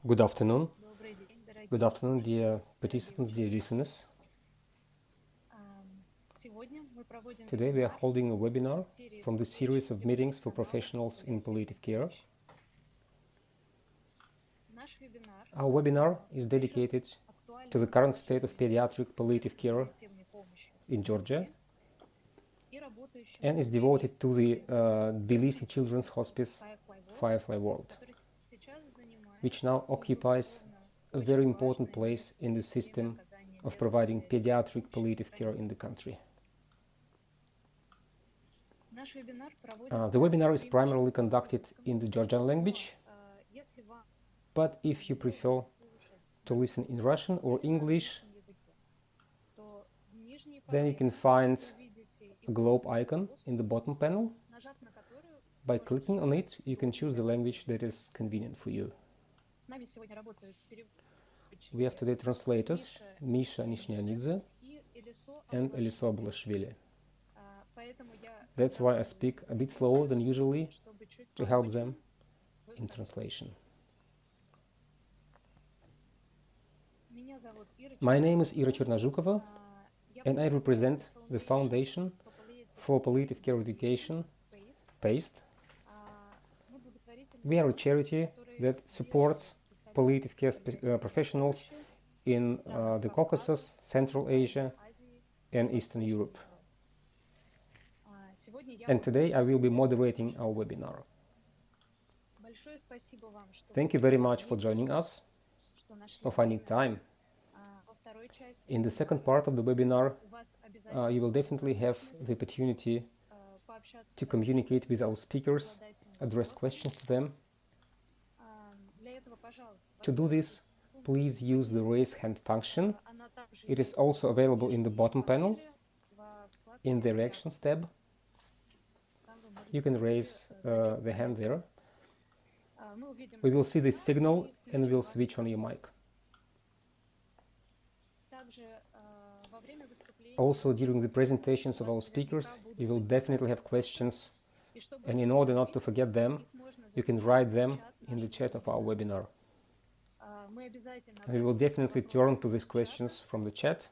Good afternoon. Good afternoon, dear participants, dear listeners. Today we are holding a webinar from the series of meetings for professionals in palliative care. Our webinar is dedicated to the current state of pediatric palliative care in Georgia and is devoted to the Tbilisi Children's Hospice FireFly World, which now occupies a very important place in the system of providing pediatric palliative care in the country. The webinar is primarily conducted in the Georgian language, but if you prefer to listen in Russian or English, then you can find a globe icon in the bottom panel. By clicking on it, you can choose the language that is convenient for you. We have today translators Misha Nishnianidze and Eliso Ablashvili. That's why I speak a bit slower than usually to help them in translation. My name is Ira Chernozhukova, and I represent the Foundation for Palliative Care Education, PASTE. We are a charity that supports palliative care professionals in the Caucasus, Central Asia, and Eastern Europe. And today I will be moderating our webinar. Thank you very much for joining us, for finding time. In the second part of the webinar, you will definitely have the opportunity to communicate with our speakers, address questions to them. To do this, please use the raise hand function. It is also available in the bottom panel, in the reactions tab. You can raise the hand there. We will see the signal and we'll switch on your mic. Also, during the presentations of our speakers, you will definitely have questions, and in order not to forget them, you can write them in the chat of our webinar. We will definitely turn to these questions from the chat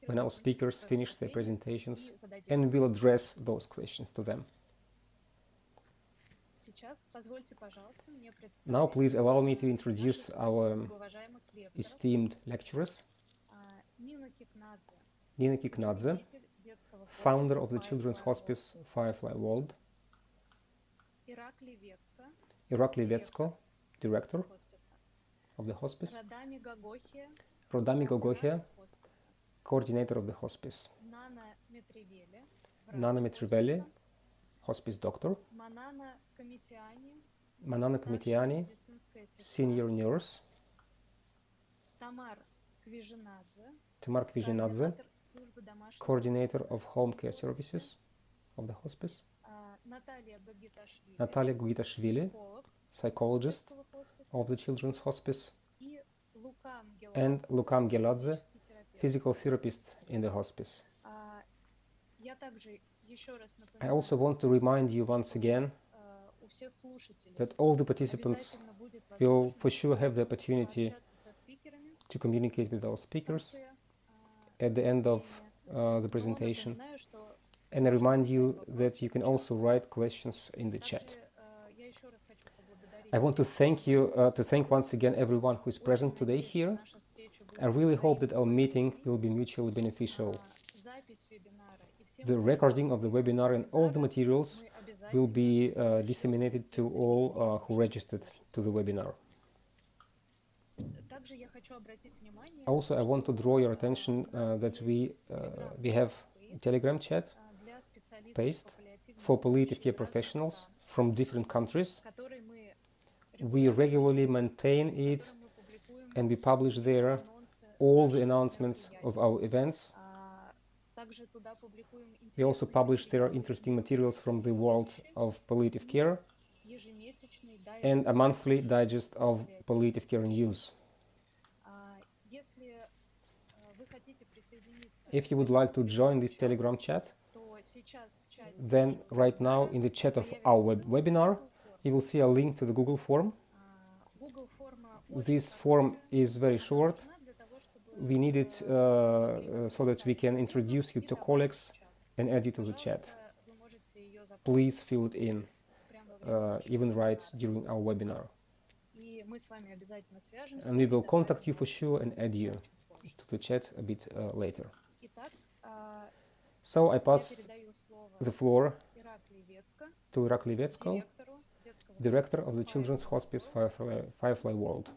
when our speakers finish their presentations, and we'll address those questions to them. Now please allow me to introduce our esteemed lecturers. Nino Kiknadze, founder of the Children's Hospice FireFly World. Irakli Vetsko, director of the hospice. Rodami Gogokhia, coordinator of the hospice. Manana Metreveli, hospice doctor. Manana Kometiani, senior nurse. Tamar Kiknadze, coordinator of home care services of the hospice. Natalia Gogitashvili, psychologist of the Children's Hospice. And Luka Mgeladze, physical therapist in the hospice. I also want to remind you once again that all the participants will for sure have the opportunity to communicate with our speakers at the end of the presentation. And I remind you that you can also write questions in the chat. I want to thank once again everyone who is present today here. I really hope that our meeting will be mutually beneficial. The recording of the webinar and all the materials will be disseminated to all who registered to the webinar. Also, I want to draw your attention that we have a Telegram chat, PASTE, for palliative care professionals from different countries. We regularly maintain it and we publish there all the announcements of our events. We also publish there interesting materials from the world of palliative care and a monthly digest of palliative care news. If you would like to join this Telegram chat, then right now in the chat of our webinar, you will see a link to the Google form. This form is very short. We need it so that we can introduce you to colleagues and add you to the chat. Please fill it in, even right during our webinar. And we will contact you for sure and add you to the chat a bit later. So I pass the floor to Irakli Vetsko, director of the Children's Hospice FireFly World.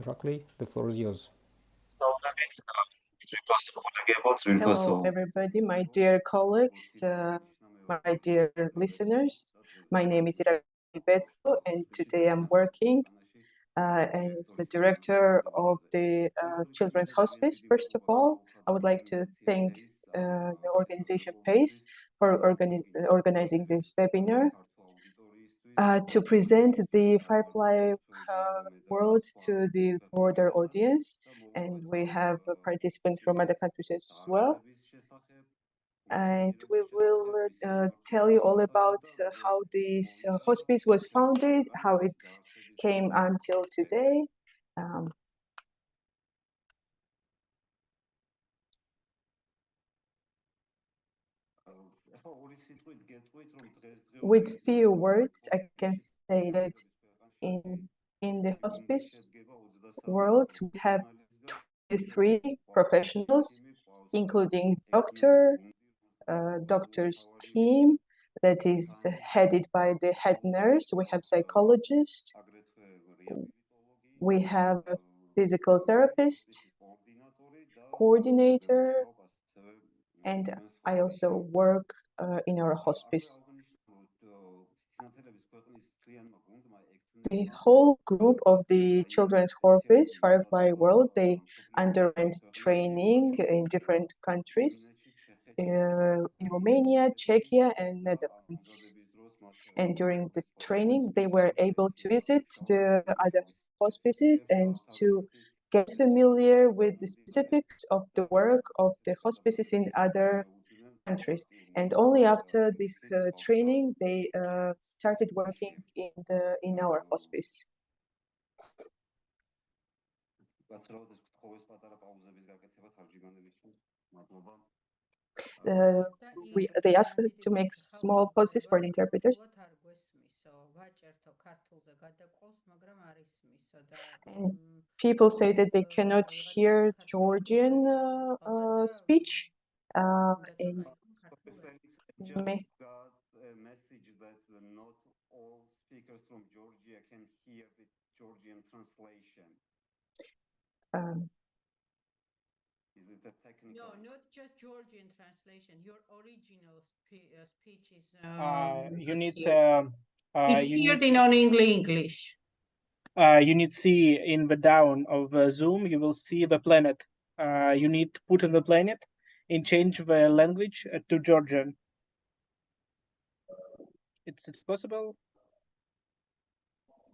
Irakli, the floor is yours. Hello, everybody, my dear colleagues, my dear listeners. My name is Irakli Vetsko, and today I'm working as the director of the Children's Hospice. First of all, I would like to thank the organization PACE for organizing this webinar to present the FireFly World to the broader audience. And we have participants from other countries as well. And we will tell you all about how this hospice was founded, how it came until today. With few words, I can say that in the hospice world, we have 23 professionals, including doctor's team that is headed by the head nurse. We have psychologist. We have a physical therapist, coordinator, and I also work in our hospice. The whole group of the Children's Hospice, FireFly World, they underwent training in different countries, in Romania, Czechia, and Netherlands. And during the training, they were able to visit the other hospices and to get familiar with the specifics of the work of the hospices in other countries. And only after this training, they started working in our hospice. They asked us to make small pauses for the interpreters. And people say that they cannot hear Georgian speech. And got a message that not all speakers from Georgia can hear the Georgian translation. Is it a technical? No, not just Georgian translation. Your original speech is. You need. It's heard in only English. You need to see in the down of Zoom. You will see the planet. You need to put in the planet and change the language to Georgian. It's possible.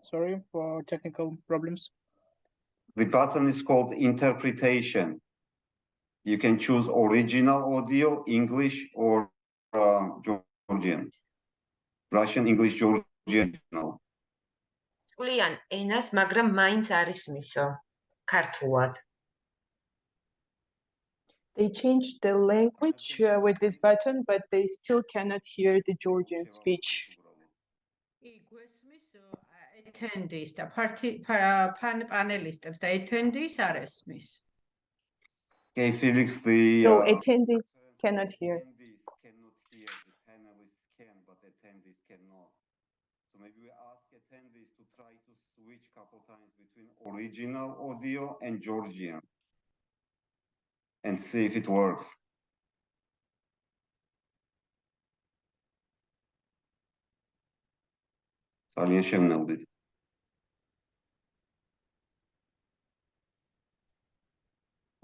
Sorry for technical problems. The button is called interpretation. You can choose original audio, English, or Georgian. Russian, English, Georgian. Julian, enas, მაგრამ მაინც არის მისო, ქართულად. They changed the language with this button, but they still cannot hear the Georgian speech. Attendees, panelists, the attendees are esmis. Okay, Felix, so attendees cannot hear. Attendees cannot hear. The panelists can, but attendees cannot. So maybe we ask attendees to try to switch a couple times between original audio and Georgian and see if it works.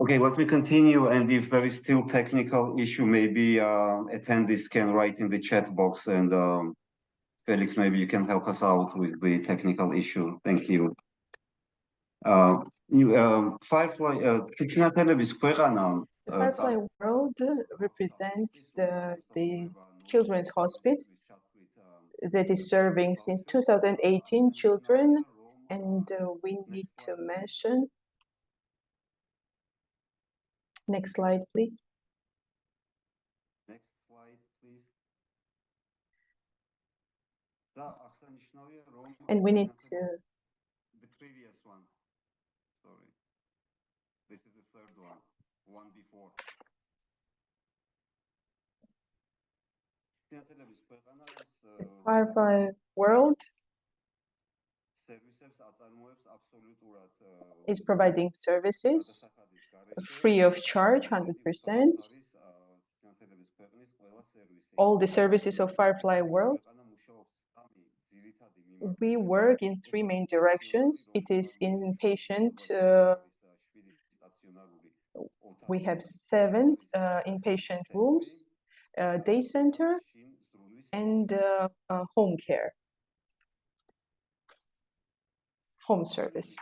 Okay, let me continue, and if there is still technical issue, maybe attendees can write in the chat box, and Felix, maybe you can help us out with the technical issue. Thank you. FireFly, the FireFly World represents the Children's Hospice that is serving since 2018 children And we need to mention, next slide, please. Next slide, please. And we need to... The previous one. Sorry. This is the third one before. FireFly World is providing services free of charge, 100%. All the services of FireFly World. We work in three main directions. It is inpatient. We have 7 inpatient rooms, day center, and home care, home service.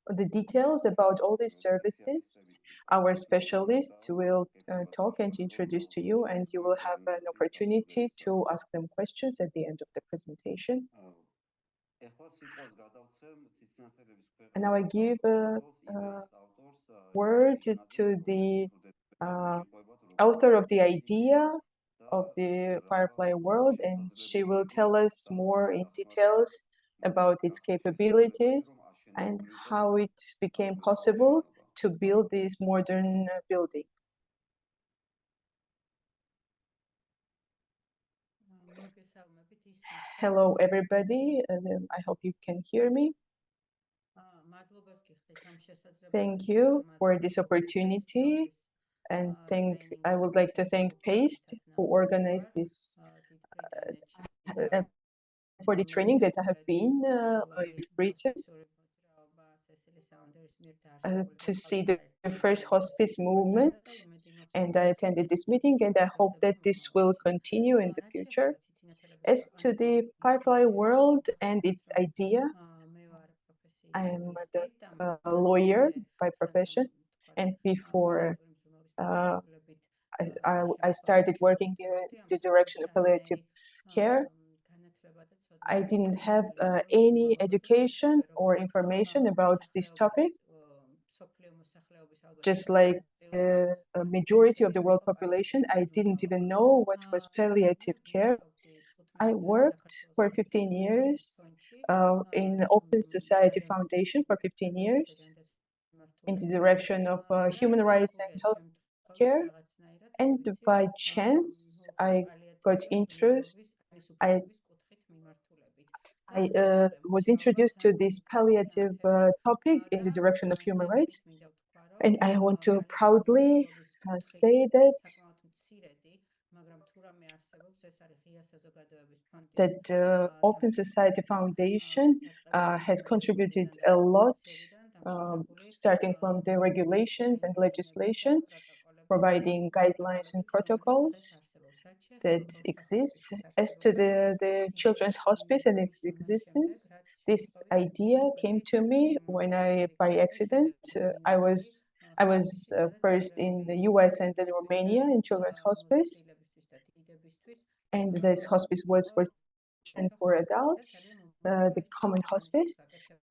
The details about all these services, our specialists will talk and introduce to you, and you will have an opportunity to ask them questions at the end of the presentation. And now I give a word to the author of the idea of the FireFly World, and she will tell us more in details about its capabilities and how it became possible to build this modern building. Hello, everybody. I hope you can hear me. Thank you for this opportunity, and I would like to thank PASTE who organized this for the training that I have been in Britain to see the first hospice movement, and I attended this meeting, and I hope that this will continue in the future. As to the FireFly World and its idea, I am a lawyer by profession, and before I started working in the direction of palliative care, I didn't have any education or information about this topic. Just like a majority of the world population, I didn't even know what was palliative care. I worked for 15 years in Open Society Foundation for 15 years in the direction of human rights and health care. And by chance, I got interested. I was introduced to this palliative topic in the direction of human rights. And I want to proudly say that Open Society Foundation has contributed a lot, starting from the regulations and legislation, providing guidelines and protocols that exist. As to the children's hospice and its existence, this idea came to me when by accident, I was first in the US and then Romania in children's hospice, and this hospice was for children and for adults, the common hospice.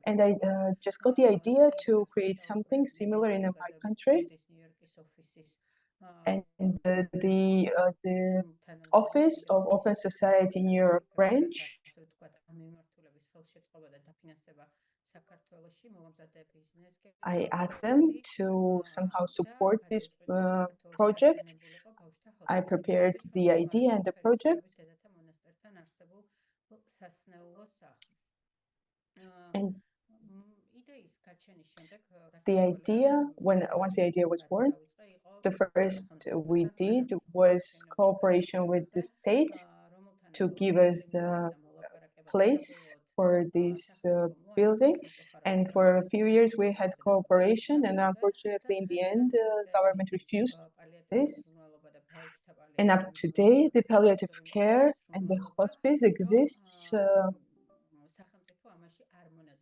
And I just got the idea to create something similar in my country. And the Office of Open Society New York branch, I asked them to somehow support this project. I prepared the idea and the project. And the idea, once the idea was born, the first we did was cooperation with the state to give us a place for this building. And for a few years we had cooperation, and unfortunately in the end the government refused this. And up to date the palliative care and the hospice exists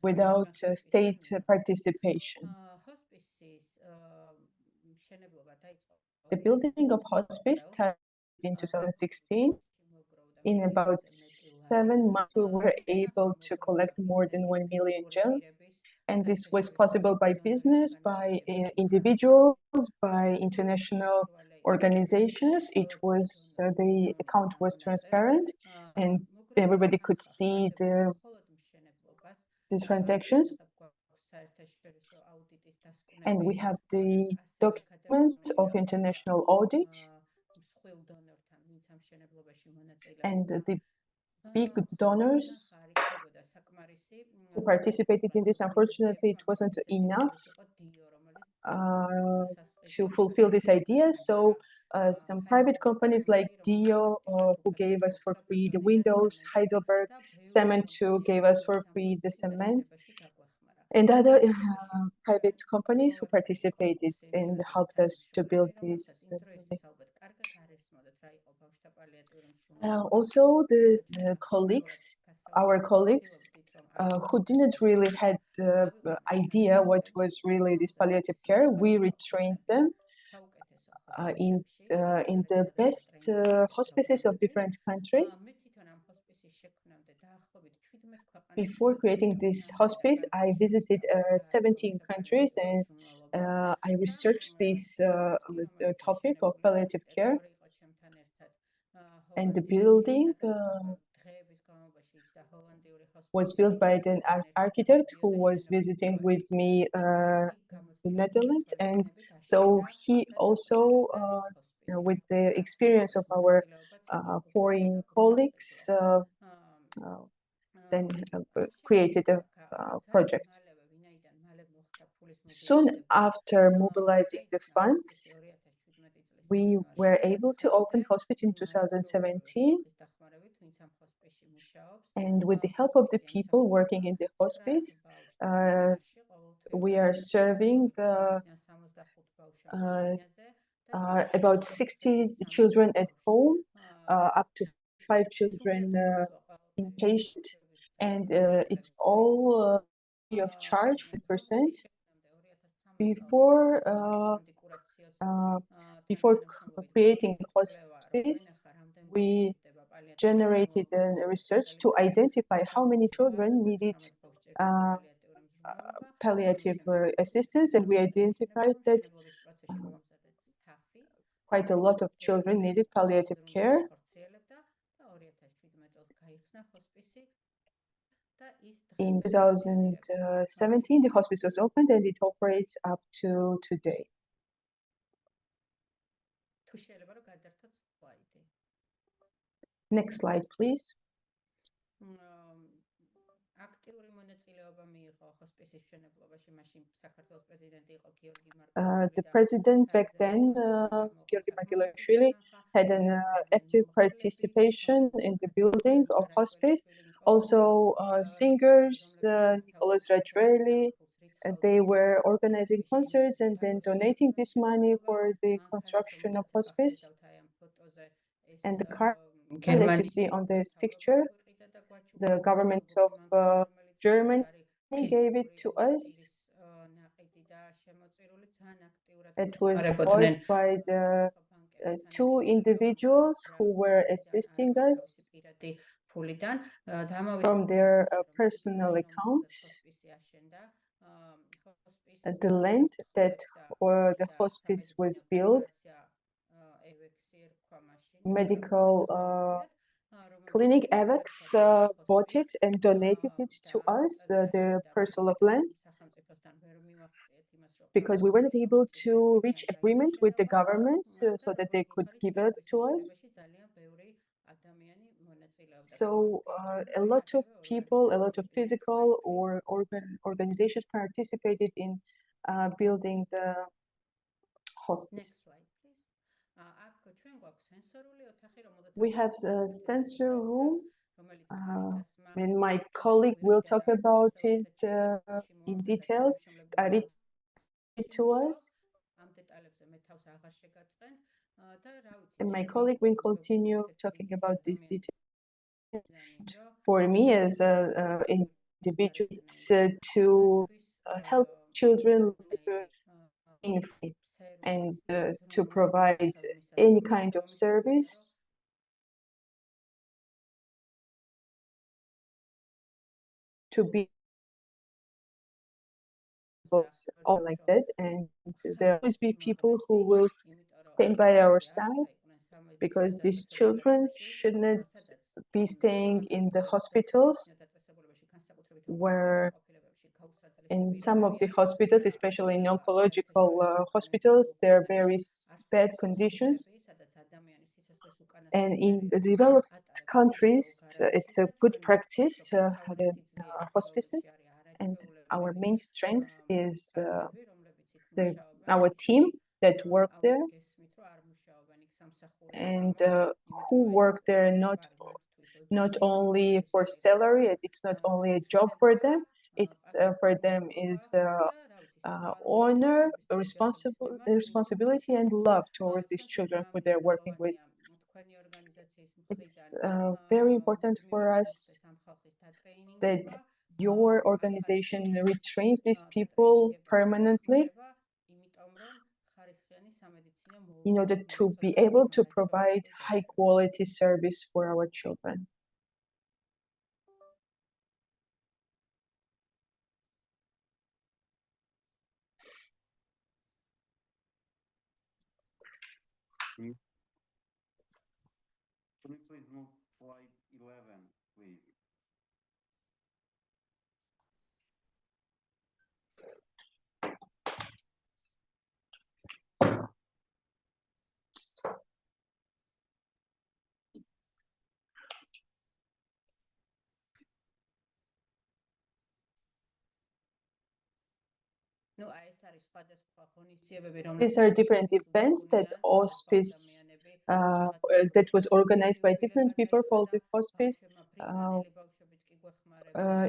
without state participation. The building of hospice started in 2016, In about 7 months, we were able to collect more than 1 million gel. And this was possible by business, by individuals, by international organizations. It was the account was transparent, and everybody could see the transactions. And we have the documents of international audit and the big donors who participated in this. Unfortunately, it wasn't enough to fulfill this idea. So some private companies like Dio, who gave us for free the windows, Heidelberg, Cement, who gave us for free the cement, and other private companies who participated and helped us to build this. Also, the colleagues, our colleagues, who didn't really had the idea what was really this palliative care, we retrained them in the best hospices of different countries. Before creating this hospice, I visited 17 countries and I researched this topic of palliative care. And the building was built by an architect who was visiting with me the Netherlands. And so he also, with the experience of our foreign colleagues, then created a project. Soon after mobilizing the funds, we were able to open hospice in 2017. And with the help of the people working in the hospice, we are serving about 60 children at home, up to 5 children inpatient, and it's all free of charge, 100%. Before creating hospice, we generated a research to identify how many children needed palliative assistance, and we identified that quite a lot of children needed palliative care. In 2017, the hospice was opened and it operates up to today. Next slide, please. The president back then, Gogitashvili, had an active participation in the building of hospice. Also, singers, Metreveli, they were organizing concerts and then donating this money for the construction of hospice. And the car that you see on this picture, the government of Germany gave it to us. It was bought by the 2 individuals who were assisting us from their personal accounts. The land that the hospice was built, medical clinic AVEX bought it and donated it to us, the parcel of land, because we weren't able to reach agreement with the government so that they could give it to us. So a lot of people, a lot of physical or organizations participated in building the hospice. We have a sensor room, and my colleague will talk about it in details. To us. And my colleague will continue talking about this detail. For me as an individual, it's to help children and to provide any kind of service to be all like that, and there will always be people who will stand by our side, because these children should not be staying in the hospitals, where in some of the hospitals, especially in oncological hospitals, there are very bad conditions. And in the developed countries, it's a good practice, the hospices. And our main strength is our team that work there, and who work there not only for salary. It's not only a job for them. It's for them is honor, responsibility, and love towards these children who they're working with. It's very important for us that your organization retrains these people permanently in order to be able to provide high quality service for our children. Can you please move slide 11, please? These are different events that Hospice that was organized by different people for the Hospice.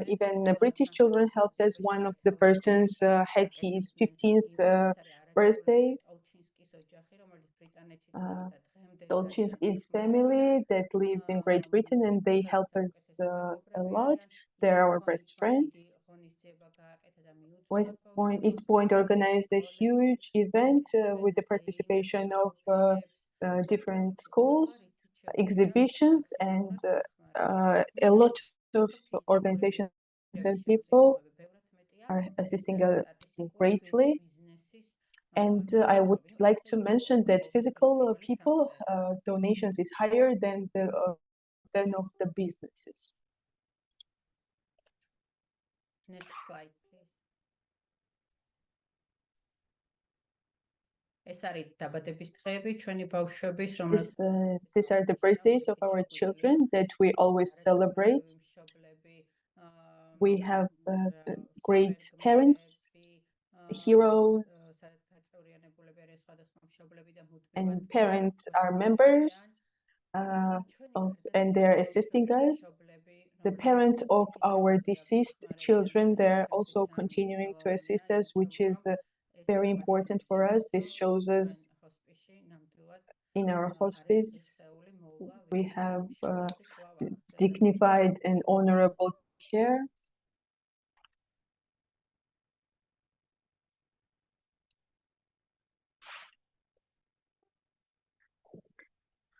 Even the British children helped us. One of the persons had his 15th birthday. Dolchinsky's family that lives in Great Britain, and they help us a lot. They're our best friends. East Point organized a huge event with the participation of different schools, exhibitions, and a lot of organizations and people are assisting us greatly. And I would like to mention that physical people donations is higher than of the businesses. Next slide, please. These are the birthdays of our children that we always celebrate. We have great parents, heroes, and parents are members and they're assisting us. The parents of our deceased children, they're also continuing to assist us, which is very important for us. This shows us in our hospice we have dignified and honorable care.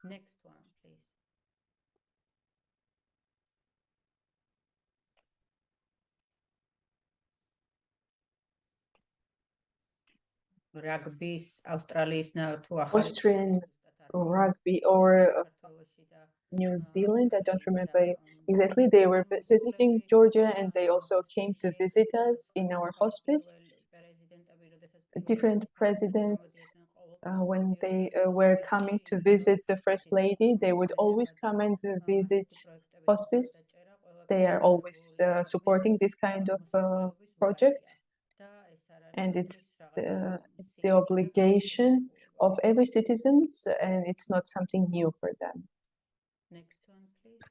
Next one, please. Austrian rugby or New Zealand, I don't remember exactly. They were visiting Georgia and they also came to visit us in our hospice. Different presidents, when they were coming to visit the First Lady, they would always come and visit hospice. They are always supporting this kind of project. And it's the obligation of every citizen, and it's not something new for them. Next one, please.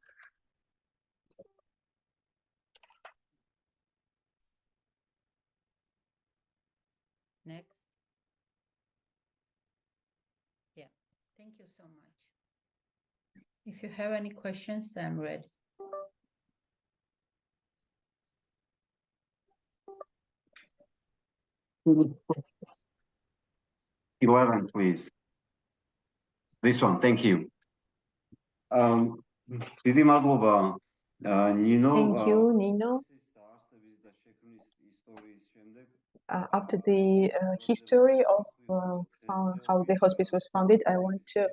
Next. Yeah, thank you so much. If you have any questions, I'm ready. Mm-hmm. 11, please. This one, thank you. Thank you, Nino. After the history of how the hospice was founded, I want to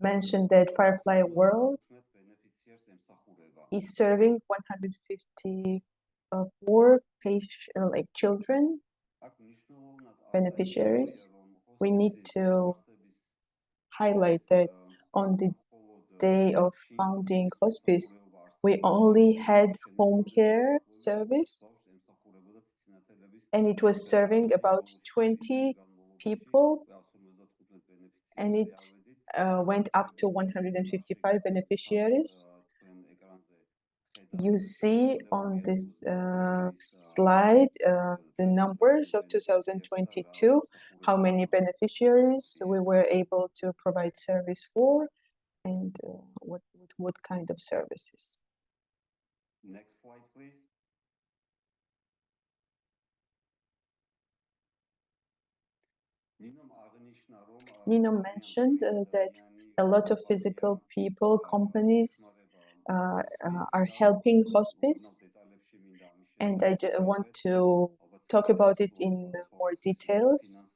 mention that FireFly World is serving 154 children, beneficiaries. We need to highlight that on the day of founding hospice, we only had home care service, and it was serving about 20 people, and it went up to 155 beneficiaries. You see on this slide the numbers of 2022, how many beneficiaries we were able to provide service for, and what kind of services. Next slide, please. Nino mentioned that a lot of physical people, companies are helping hospice, and I want to talk about it in more details.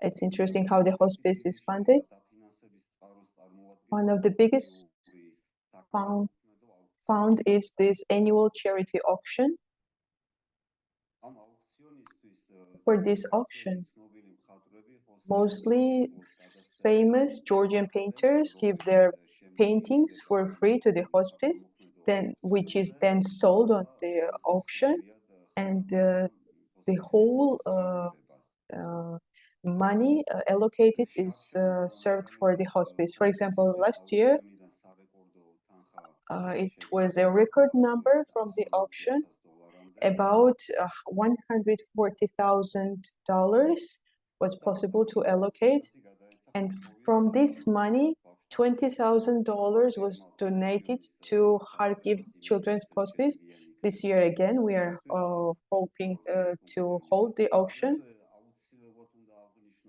It's interesting how the hospice is funded. One of the biggest fund is this annual charity auction. For this auction, mostly famous Georgian painters give their paintings for free to the hospice, which is then sold on the auction, and the whole money allocated is served for the hospice. For example, last year, it was a record number from the auction. About $140,000 was possible to allocate, and from this money, $20,000 was donated to Kharkiv Children's Hospice. This year again, we are hoping to hold the auction.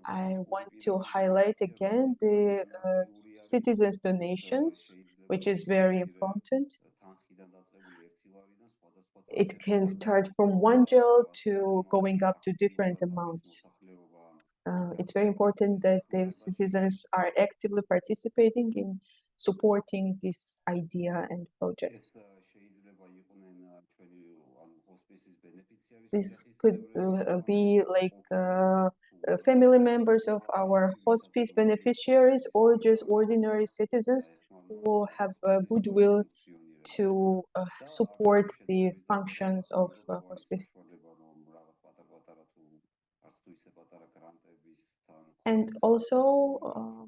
I want to highlight again the citizens' donations, which is very important. It can start from 1 gel to going up to different amounts. It's very important that the citizens are actively participating in supporting this idea and project. This could be like family members of our hospice beneficiaries, or just ordinary citizens who have goodwill to support the functions of hospice. And also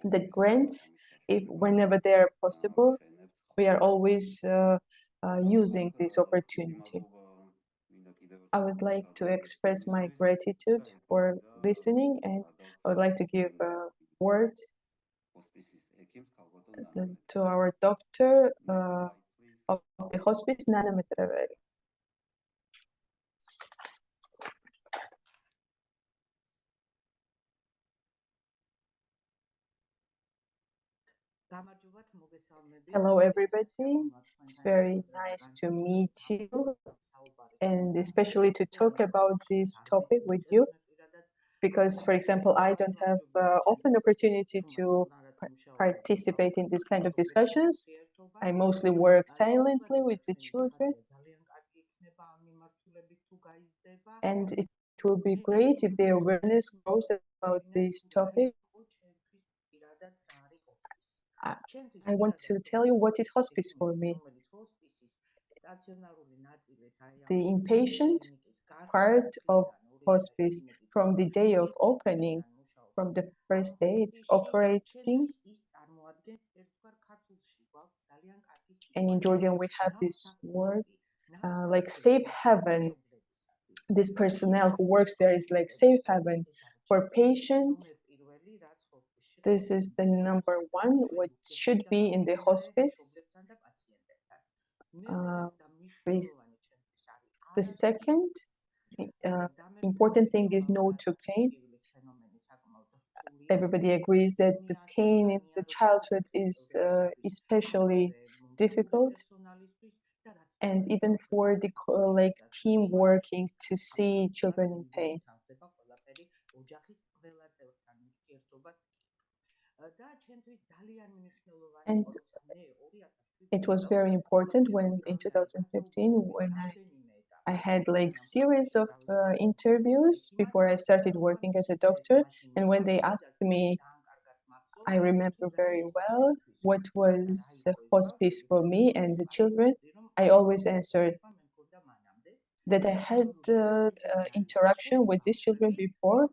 the grants, whenever they are possible, we are always using this opportunity. I would like to express my gratitude for listening, and I would like to give a word to our doctor of the hospice, Nana Metreveli. Hello, everybody. It's very nice to meet you, and especially to talk about this topic with you, because, for example, I don't have often opportunity to participate in this kind of discussions. I mostly work silently with the children, and it will be great if the awareness grows about this topic. I want to tell you what is hospice for me. The inpatient part of hospice, from the day of opening, from the first day it's operating, and in Georgian we have this word like safe haven. This personnel who works there is like safe haven for patients. This is the number one, what should be in the hospice. The second important thing is no to pain. Everybody agrees that the pain in the childhood is especially difficult. and even for the team working to see children in pain. And it was very important when in 2015 when I had series of interviews before I started working as a doctor, and when they asked me, I remember very well what was hospice for me and the children, I always answered that I had interaction with these children before,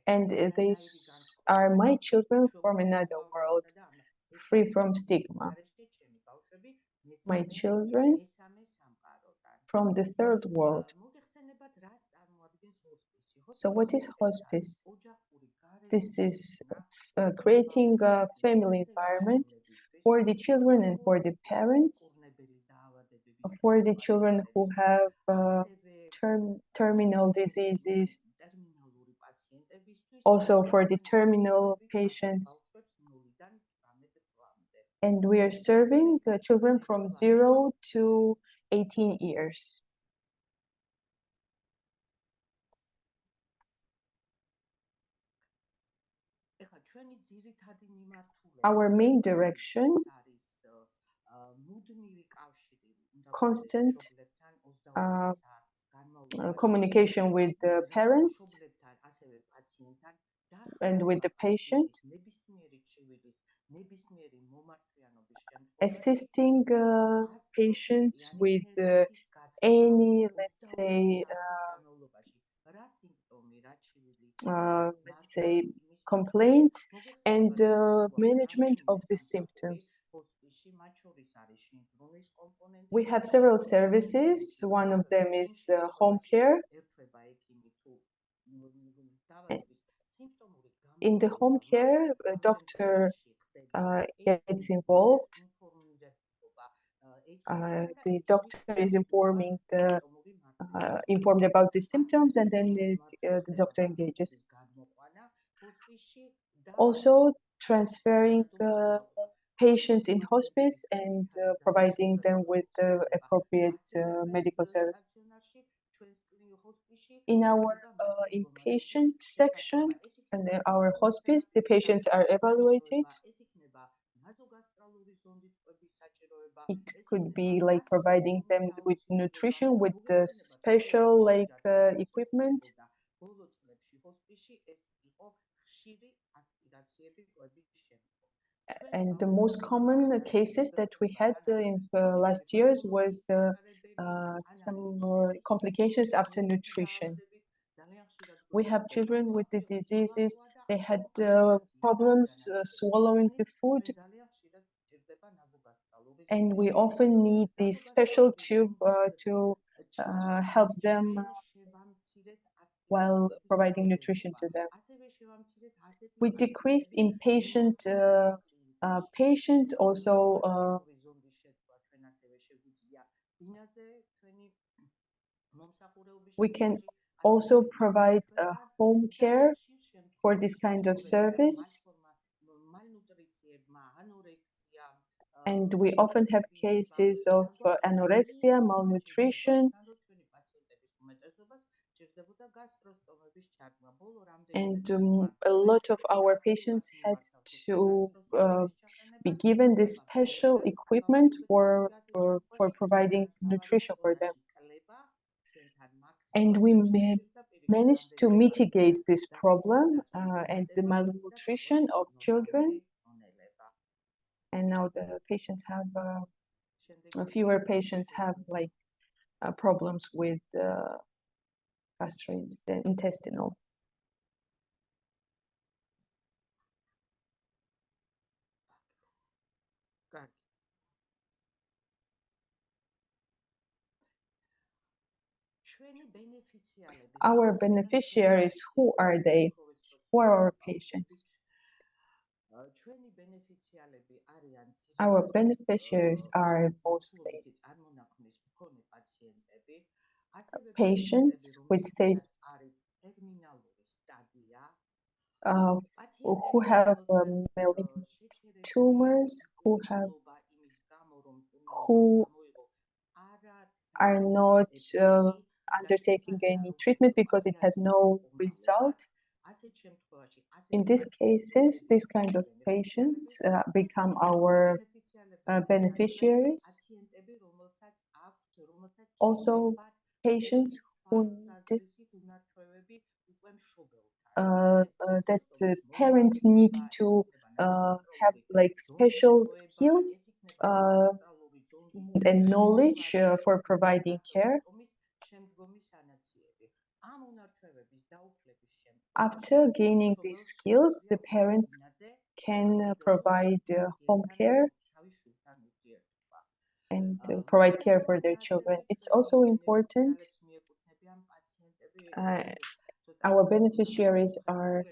and these are my children from another world, free from stigma. My children from the third world. So what is hospice? This is creating a family environment for the children and for the parents, for the children who have terminal diseases, also for the terminal patients. And we are serving children from 0 to 18 years. Our main direction, constant communication with the parents and with the patient, assisting patients with any, let's say, complaints and management of the symptoms. We have several services. One of them is home care. In the home care, a doctor gets involved. The doctor is informed about the symptoms, and then the doctor engages. Also, transferring patients in hospice and providing them with appropriate medical service. In our inpatient section and our hospice, the patients are evaluated. It could be providing them with nutrition, with the special equipment. And the most common cases that we had in the last years was some complications after nutrition. We have children with the diseases. They had problems swallowing the food, and we often need this special tube to help them while providing nutrition to them. We decreased inpatient patients, also we can also provide home care for this kind of service. And we often have cases of anorexia, malnutrition, and a lot of our patients had to be given this special equipment for providing nutrition for them. And we managed to mitigate this problem and the malnutrition of children. And now the patients have fewer patients have problems with gastrointestinal. Our beneficiaries, who are they? Who are our patients? Our beneficiaries are mostly patients with stage who have malignant tumors, who have who are not undertaking any treatment because it had no result. In these cases, these kind of patients become our beneficiaries. Also, patients who need that parents need to have like special skills and knowledge for providing care. After gaining these skills, the parents can provide home care and provide care for their children. It's also important. Our beneficiaries are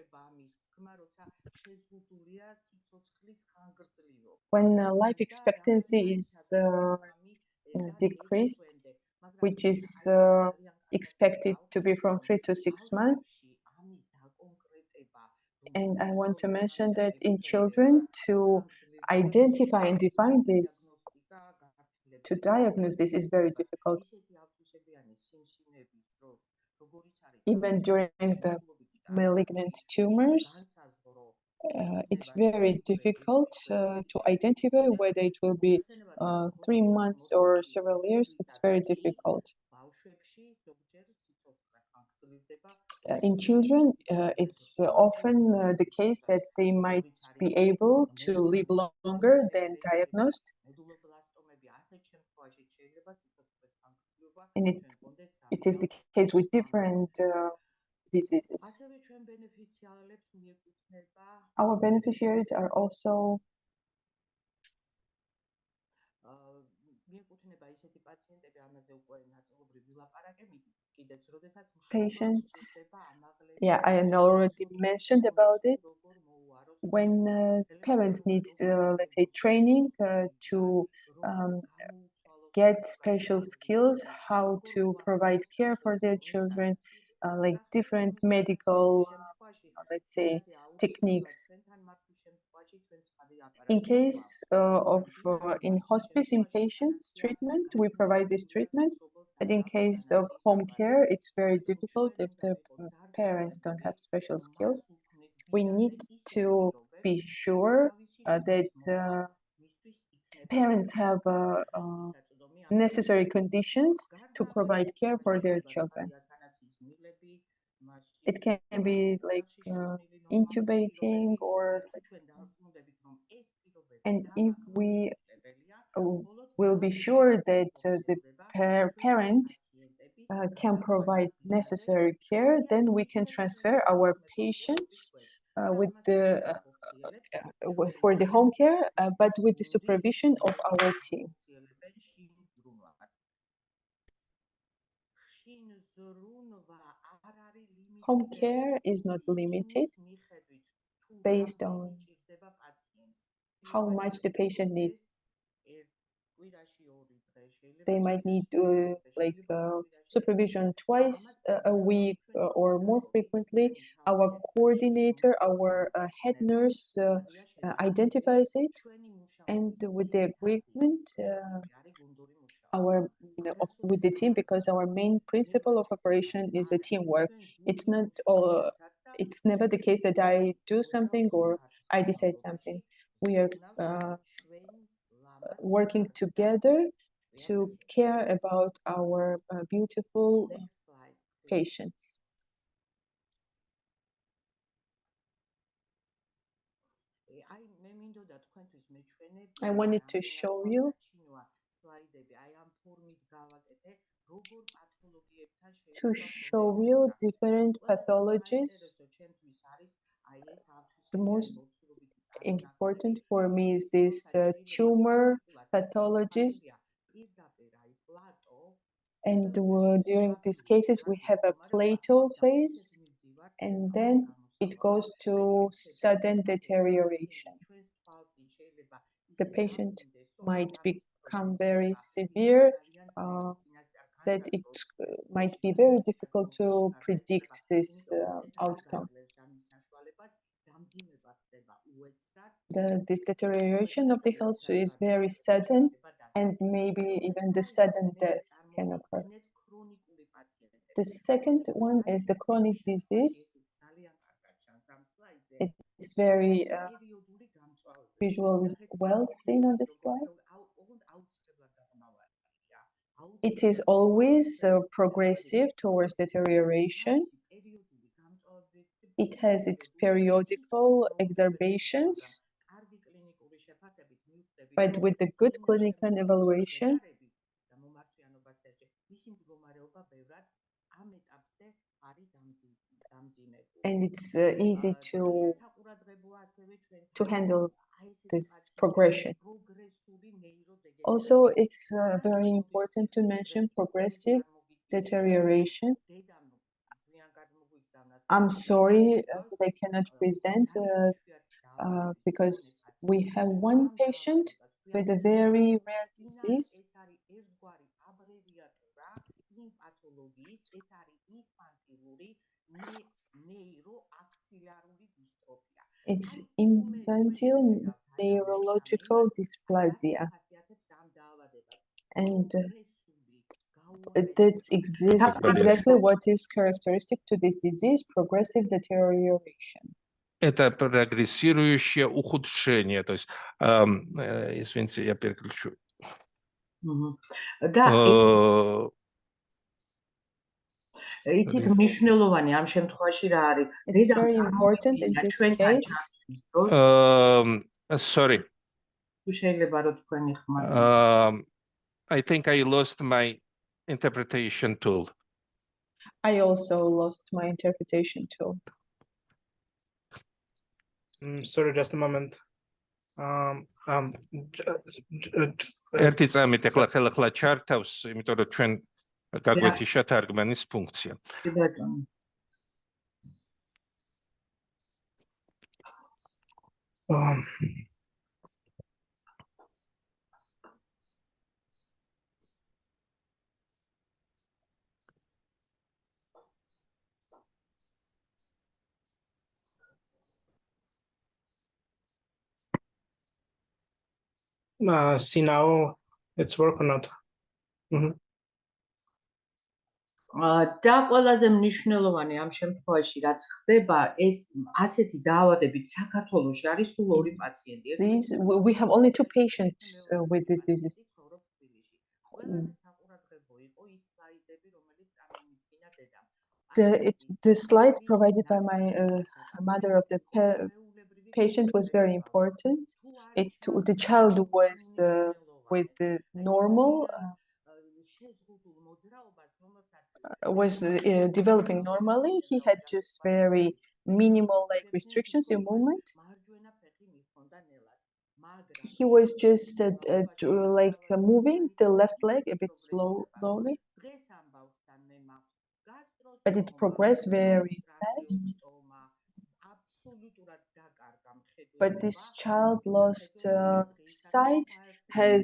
when life expectancy is decreased, which is expected to be from 3 to 6 months. And I want to mention that in children, to identify and define this, to diagnose this is very difficult. Even during the malignant tumors, it's very difficult to identify whether it will be 3 months or several years. It's very difficult. In children, it's often the case that they might be able to live longer than diagnosed. And it is the case with different diseases. Our beneficiaries are also patients. Yeah, I already mentioned about it. When parents need, let's say, training to get special skills, how to provide care for their children, like different medical, let's say, techniques. In case of in hospice inpatients treatment, we provide this treatment. But in case of home care, it's very difficult if the parents don't have special skills. We need to be sure that parents have necessary conditions to provide care for their children. It can be like intubating or, and if we will be sure that the parent can provide necessary care, then we can transfer our patients with the for the home care, but with the supervision of our team. Home care is not limited based on how much the patient needs. They might need like supervision twice a week or more frequently. Our coordinator, our head nurse identifies it, and with the agreement with the team, because our main principle of operation is a teamwork. It's not all. It's never the case that I do something or I decide something. We are working together to care about our beautiful patients. I wanted to show you different pathologies. The most important for me is this tumor pathologies. And during these cases, we have a plateau phase, and then it goes to sudden deterioration. The patient might become very severe, that it might be very difficult to predict this outcome. This deterioration of the health is very sudden, and maybe even the sudden death can occur. The second one is the chronic disease. It's very visually well seen on this slide. It is always progressive towards deterioration. It has its periodical exacerbations, but with the good clinical evaluation, and it's easy to handle this progression. Also, it's very important to mention progressive deterioration. I'm sorry that I cannot present because we have one patient with a very rare disease. It's infantile neurological dysplasia. And that's exactly what is characteristic to this disease, progressive deterioration. Это прогрессирующее ухудшение, то есть, извините, я переключу. იცით მნიშვნელოვანი ამ შემთხვევაში რა არის? It's very important in this case. Sorry. თუ შეიძლება რომ თქვენი ხმა. I think I lost my interpretation tool. I also lost my interpretation tool. Sorry, just a moment. ერთი წამით ახლა ჩართავს, იმიტომ რომ ჩვენ გაგვეთიშა თარგმანის ფუნქცია. კი ბატონო. See now it's work or not. და ყველაზე მნიშვნელოვანი ამ შემთხვევაში რაც ხდება ეს ასეთი დაავადებით საქართველოში არის სულ ორი პაციენტი. We have only 2 patients with this disease. The slides provided by my mother of the patient was very important. The child was with the normal, was developing normally. He had just very minimal restrictions in movement. He was just moving the left leg a bit slowly, but it progressed very fast. But this child lost sight, has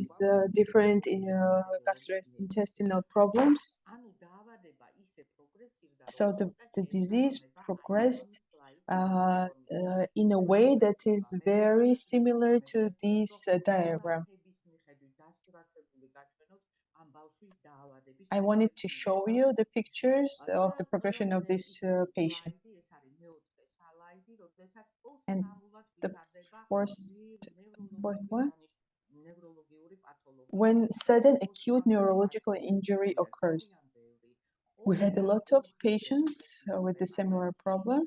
different gastrointestinal problems. So the disease progressed in a way that is very similar to this diagram. I wanted to show you the pictures of the progression of this patient. And the fourth one, when sudden acute neurological injury occurs. We had a lot of patients with a similar problem,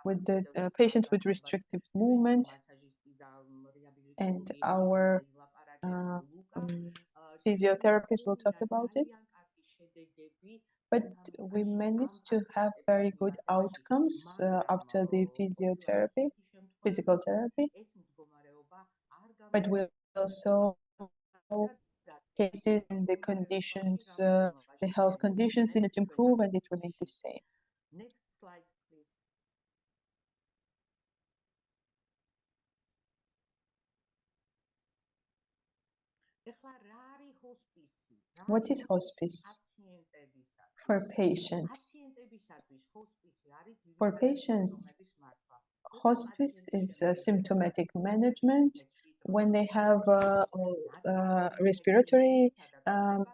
with the patients with restrictive movement, and our physiotherapists will talk about it. But we managed to have very good outcomes after the physical therapy. But we also cases and the conditions, the health conditions didn't improve and it remained the same. Next slide, please. What is hospice? For patients. For patients, hospice is symptomatic management when they have respiratory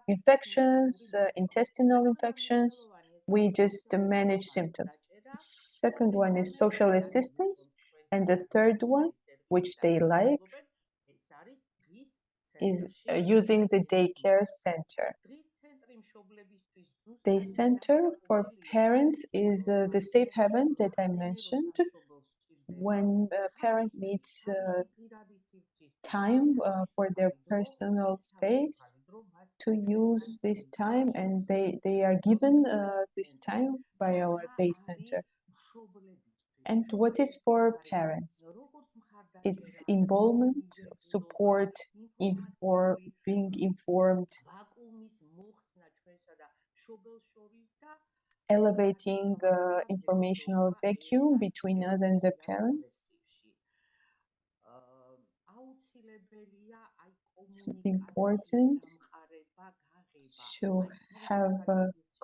infections, intestinal infections, we just manage symptoms. The second one is social assistance, and the third one, which they like, is using the daycare center. The center for parents is the safe haven that I mentioned. When a parent needs time for their personal space, to use this time, and they are given this time by our day center. And what is for parents? It's involvement, support, being informed, elevating informational vacuum between us and the parents. It's important to have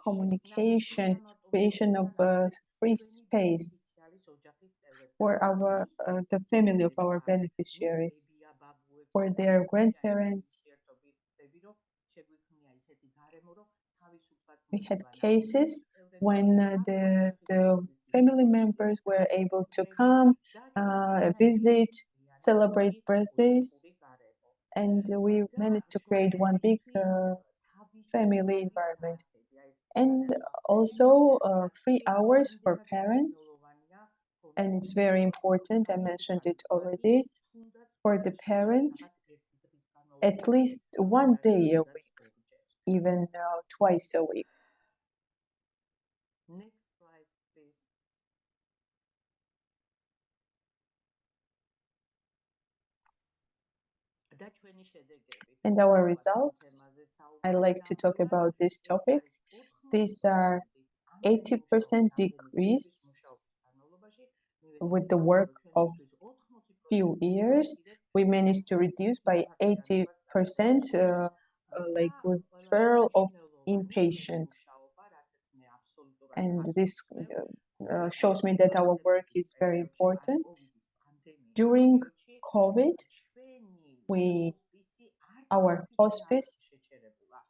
communication, creation of a free space for the family of our beneficiaries, for their grandparents. We had cases when the family members were able to come, visit, celebrate birthdays, and we managed to create one big family environment. And also 3 hours for parents, and it's very important, I mentioned it already, for the parents, at least 1 day a week, even twice a week. Next slide, please. And our results, I like to talk about this topic. These are 80% decrease with the work of few years. We managed to reduce by 80% like referral of inpatients. And this shows me that our work is very important. During COVID, our hospice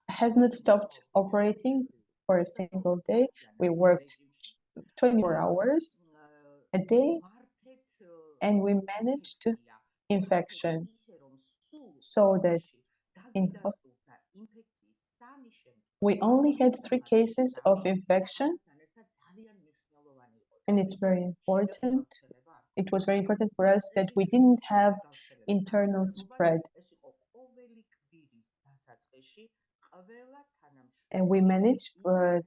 has not stopped operating for a single day. We worked 24 hours a day, and we managed infection so that we only had 3 cases of infection, and it's very important. It was very important for us that we didn't have internal spread. And we managed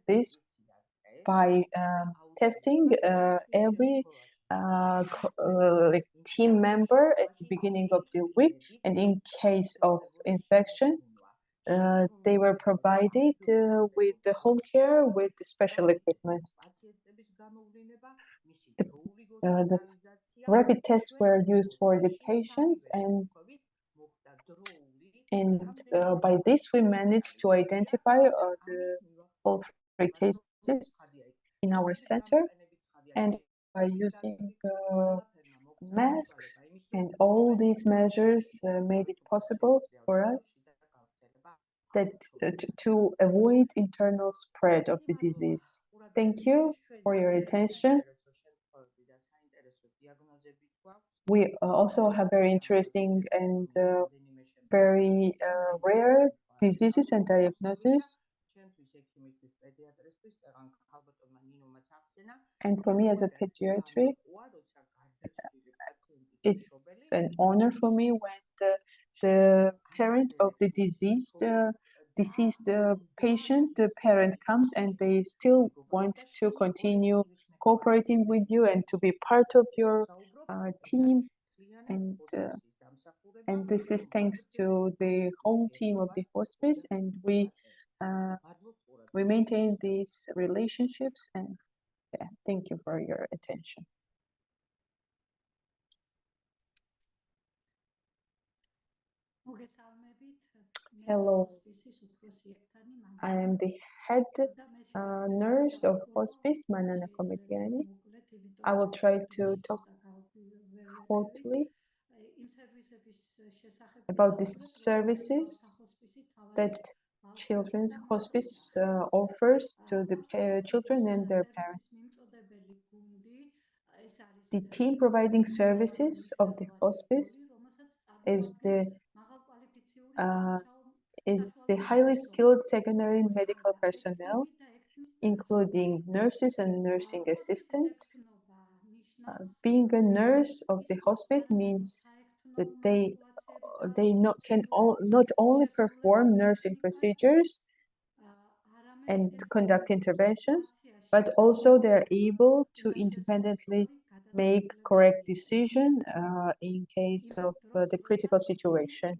this by testing every team member at the beginning of the week, and in case of infection, they were provided with the home care with the special equipment. The rapid tests were used for the patients, and by this we managed to identify all 3 cases in our center, and by using masks and all these measures made it possible for us to avoid internal spread of the disease. Thank you for your attention. We also have very interesting and very rare diseases and diagnoses. And for me as a pediatric, it's an honor for me when the parent of the deceased patient, the parent comes and they still want to continue cooperating with you and to be part of your team. And this is thanks to the whole team of the hospice, and we maintain these relationships. And thank you for your attention. Hello, I am the head nurse of Hospice, Manana Kometiani. I will try to talk shortly. about the services that Children's Hospice offers to the children and their parents. The team providing services of the hospice is the highly skilled secondary medical personnel, including nurses and nursing assistants. Being a nurse of the hospice means that they not only perform nursing procedures and conduct interventions, but also they're able to independently make correct decision in case of the critical situation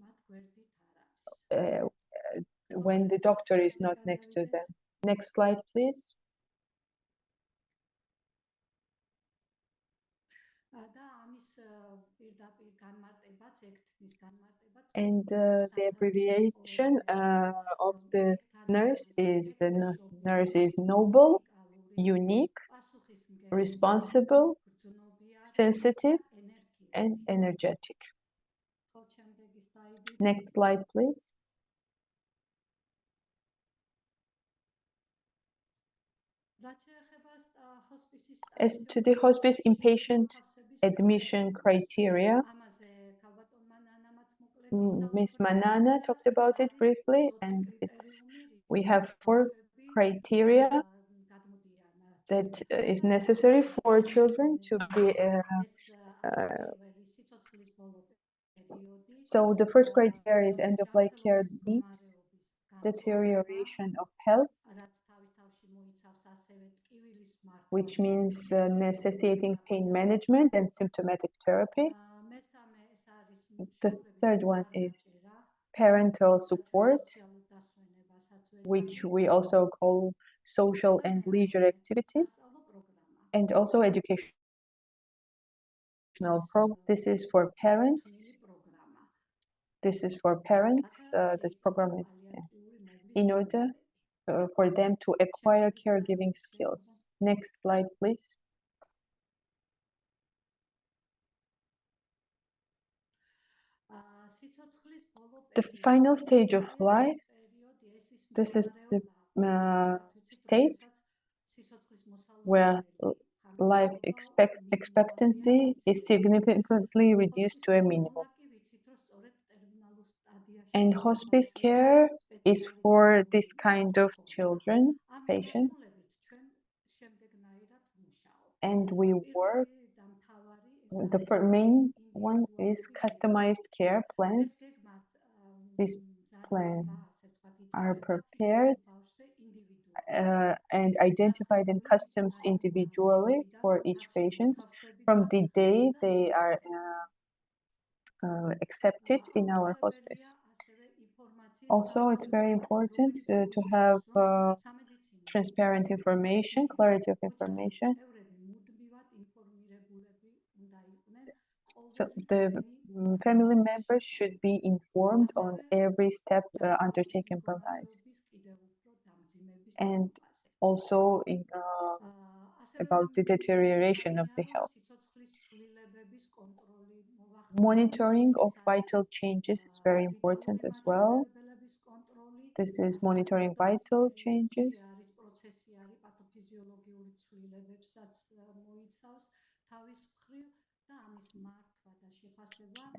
when the doctor is not next to them. Next slide, please. And the abbreviation of the nurse is noble, unique, responsible, sensitive, and energetic. Next slide, please. As to the hospice inpatient admission criteria, Ms. Manana talked about it briefly, and we have 4 criteria that is necessary for children to be. So the first criteria is end-of-life care needs, deterioration of health, which means necessitating pain management and symptomatic therapy. The third one is parental support, which we also call social and leisure activities, and also educational program. This is for parents. This program is in order for them to acquire caregiving skills. Next slide, please. The final stage of life, this is the state where life expectancy is significantly reduced to a minimum. And hospice care is for this kind of children, patients. And we work, the main one is customized care plans. These plans are prepared and identified in customs individually for each patient from the day they are accepted in our hospice. Also, it's very important to have transparent information, clarity of information. So the family members should be informed on every step undertaken by lives. And also about the deterioration of the health. Monitoring of vital changes is very important as well. This is monitoring vital changes.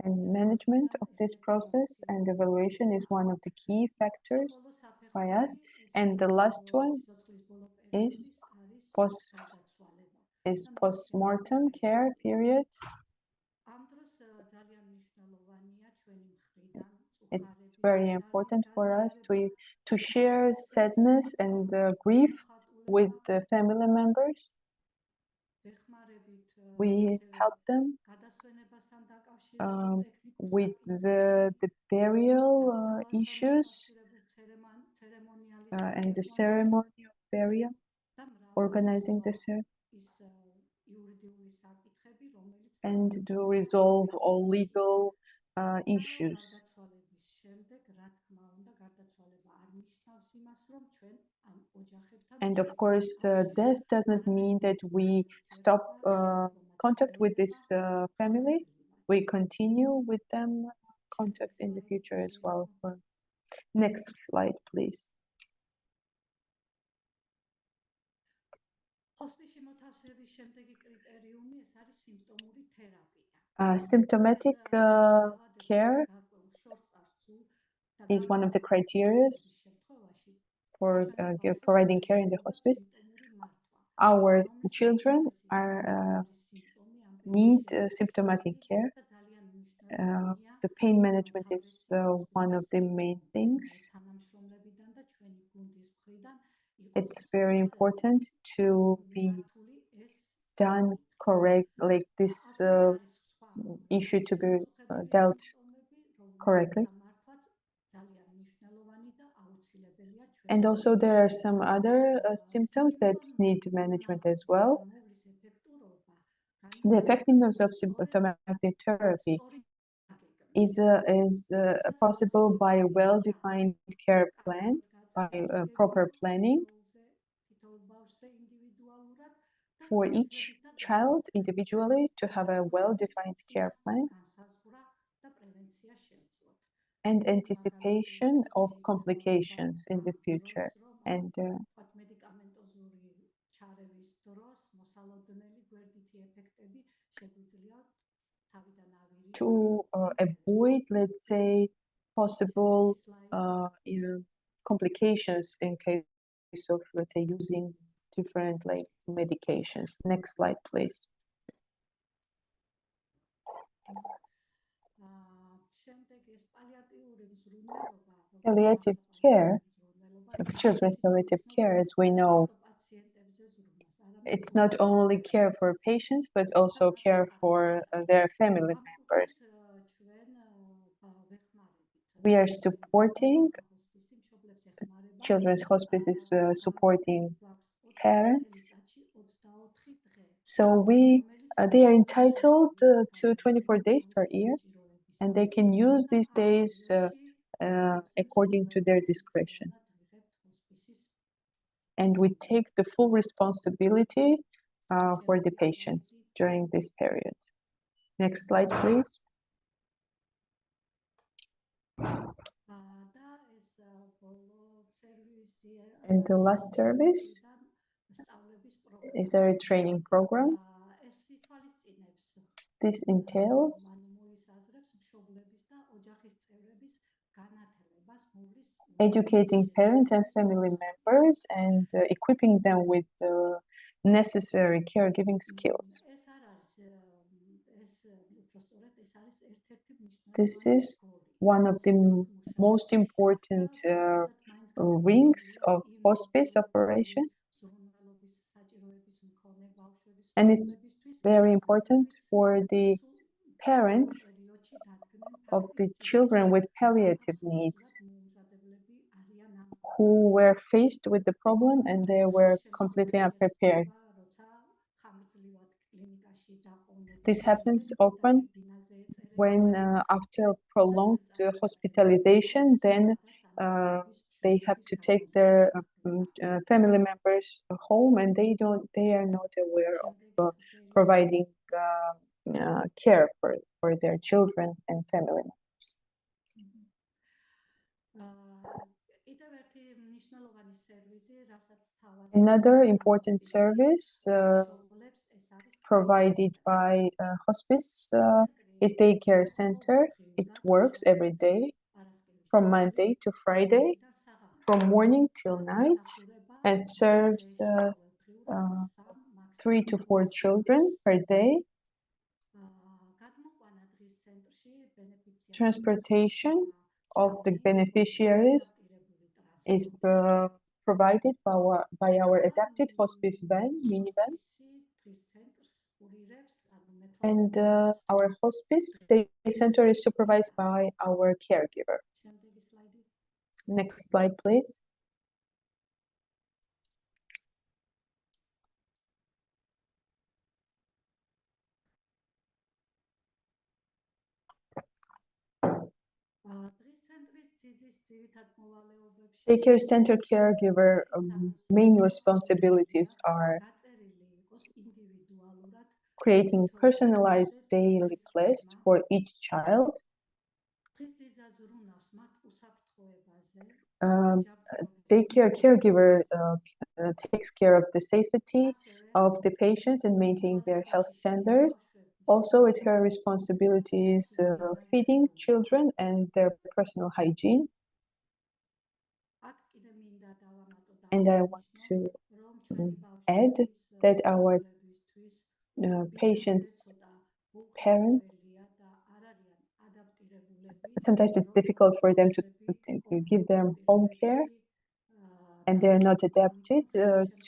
And management of this process and evaluation is one of the key factors by us. And the last one is post-mortem care period. It's very important for us to share sadness and grief with the family members. We help them with the burial issues and the ceremony of burial, organizing the ceremony, and to resolve all legal issues. And of course, death does not mean that we stop contact with this family. we continue with them contact in the future as well. Next slide, please. Symptomatic care is one of the criteria for providing care in the hospice. Our children need symptomatic care. The pain management is one of the main things. It's very important to be done correct, like this issue to be dealt correctly. And also there are some other symptoms that need management as well. The effectiveness of symptomatic therapy is possible by a well-defined care plan, by proper planning for each child individually, to have a well-defined care plan and anticipation of complications in the future. And to avoid, let's say, possible complications in case of, let's say, using different medications. Next slide, please. Palliative care, children's palliative care, as we know, it's not only care for patients, but also care for their family members. We are supporting, Children's Hospice is supporting parents. So they are entitled to 24 days per year, and they can use these days according to their discretion. And we take the full responsibility for the patients during this period. Next slide, please. And the last service is our training program. This entails educating parents and family members and equipping them with the necessary caregiving skills. This is one of the most important rings of hospice operation, and it's very important for the parents of the children with palliative needs who were faced with the problem and they were completely unprepared. This happens often when after prolonged hospitalization, then they have to take their family members home, and they are not aware of providing care for their children and family members. Another important service provided by Hospice is daycare center. It works every day from Monday to Friday, from morning till night, and serves 3 to 4 children per day. Transportation of the beneficiaries is provided by our adapted hospice van, minivan. And our hospice day center is supervised by our caregiver. Next slide, please. Daycare center caregiver main responsibilities are creating personalized daily playlist for each child. Daycare caregiver takes care of the safety of the patients and maintaining their health standards. Also, it's her responsibilities feeding children and their personal hygiene. And I want to add that our patients' parents, sometimes it's difficult for them to give them home care, and they're not adapted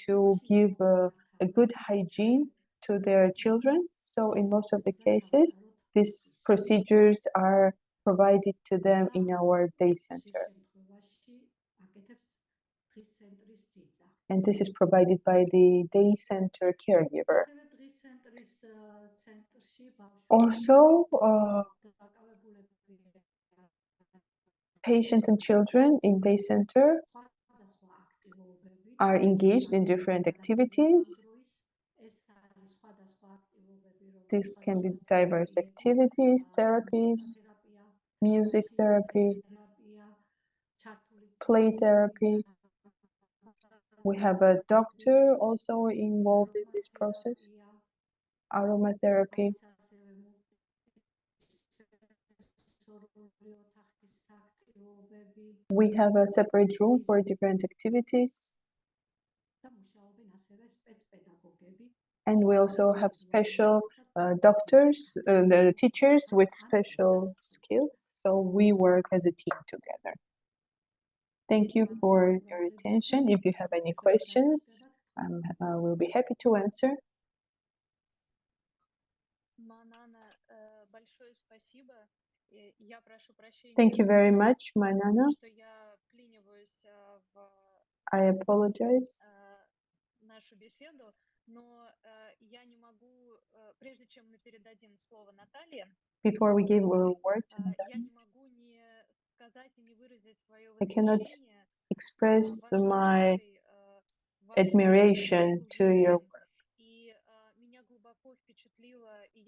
to give a good hygiene to their children. So in most of the cases, these procedures are provided to them in our day center. And this is provided by the day center caregiver. Also, patients and children in day center are engaged in different activities. These can be diverse activities, therapies, music therapy, play therapy. We have a doctor also involved in this process, aromatherapy. We have a separate room for different activities. And we also have special doctors, the teachers with special skills. So we work as a team together. Thank you for your attention. If you have any questions, I will be happy to answer. Thank you very much, Manana. I apologize. Before we give a word to Natalia, I cannot express my admiration to your work.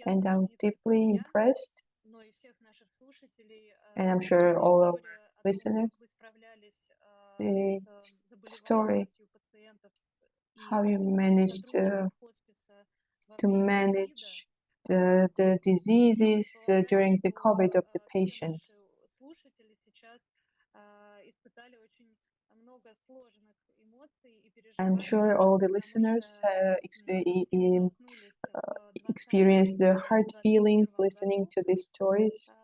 And I'm deeply impressed, and I'm sure all our listeners, the story, how you managed to manage the diseases during the COVID of the patients. I'm sure all the listeners experienced the hard feelings listening to these stories.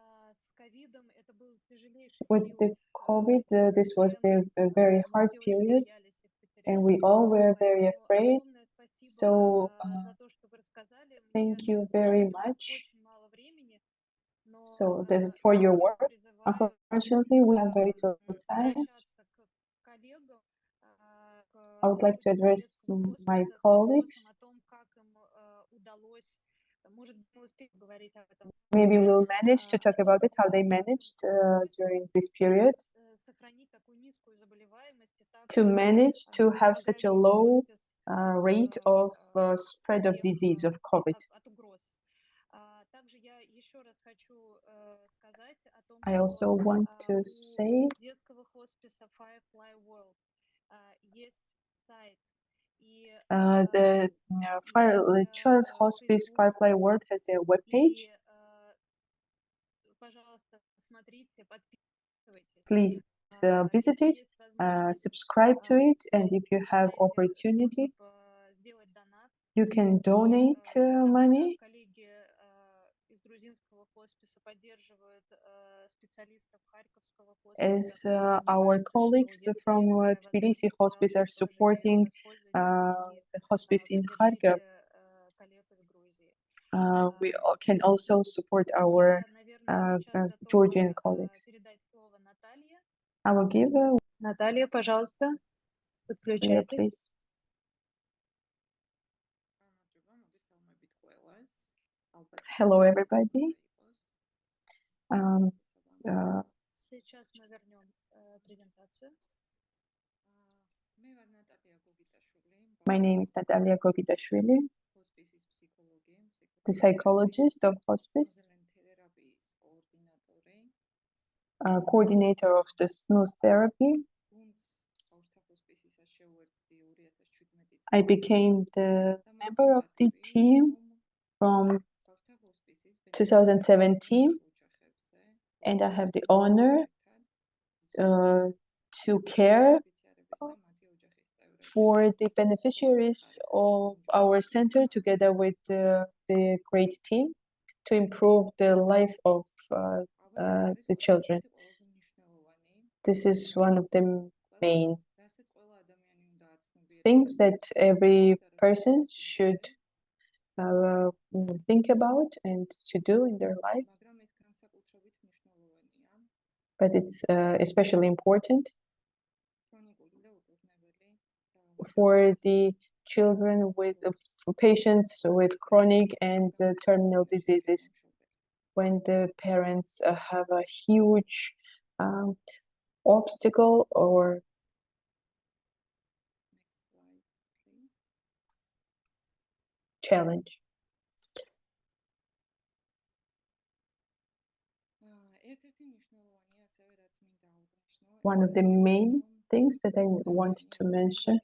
With the COVID, this was a very hard period, and we all were very afraid. So thank you very much. So for your work. Unfortunately, we have very little time. I would like to address my colleagues. Maybe we'll manage to talk about it, how they managed during this period to manage to have such a low rate of spread of disease of COVID. I also want to say the Children's Hospice FireFly World has their webpage. Please visit it, subscribe to it, and if you have opportunity, you can donate money. As our colleagues from Tbilisi Hospice are supporting the hospice in Kharkiv, we can also support our Georgian colleagues. I will give Natalia, пожалуйста, подключайтесь. Please. Hello, everybody. Сейчас мы вернем презентацию. My name is Natalia Gogitashvili. the psychologist of hospice, coordinator of the snooze therapy. I became the member of the team from 2017, and I have the honor to care for the beneficiaries of our center together with the great team to improve the life of the children. This is one of the main things that every person should think about and to do in their life. But it's especially important for the children with for patients with chronic and terminal diseases, when the parents have a huge obstacle or challenge. One of the main things that I want to mention,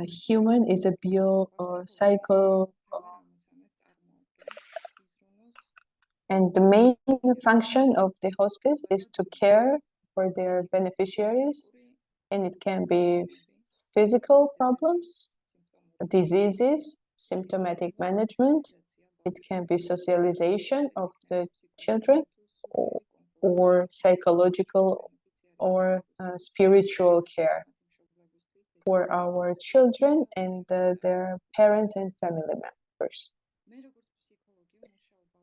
human is a psycho, and the main function of the hospice is to care for their beneficiaries, and it can be physical problems, diseases, symptomatic management. It can be socialization of the children, or psychological or spiritual care for our children and their parents and family members.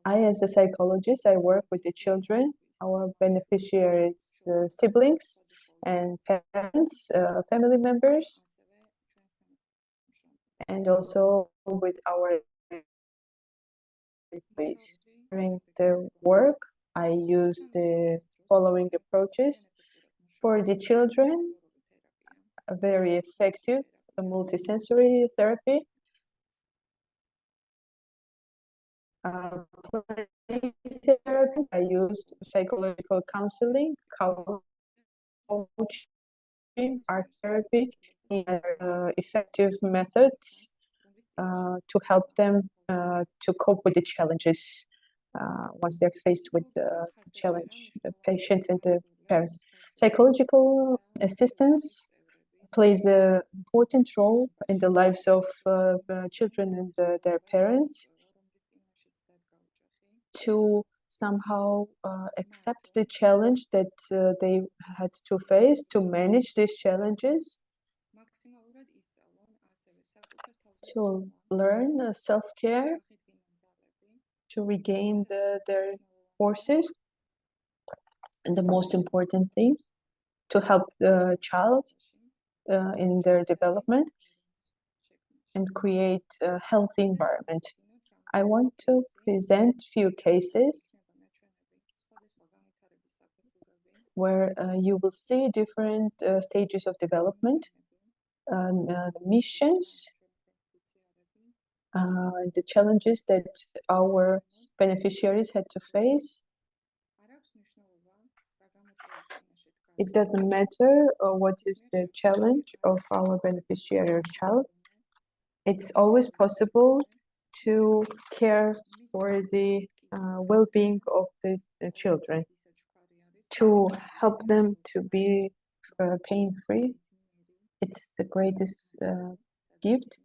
I, as a psychologist, I work with the children, our beneficiaries, siblings and parents, family members, and also with our employees. During the work, I use the following approaches. For the children, a very effective multisensory therapy, play therapy. I used psychological counseling, coaching, art therapy, and effective methods to help them to cope with the challenges once they're faced with the challenge, the patients and the parents. Psychological assistance plays an important role in the lives of children and their parents to somehow accept the challenge that they had to face, to manage these challenges, to learn self-care, to regain their forces, and the most important thing, to help the child in their development and create a healthy environment. I want to present few cases where you will see different stages of development, the missions, the challenges that our beneficiaries had to face. It doesn't matter what is the challenge of our beneficiary or child. It's always possible to care for the well-being of the children, to help them to be pain-free. It's the greatest gift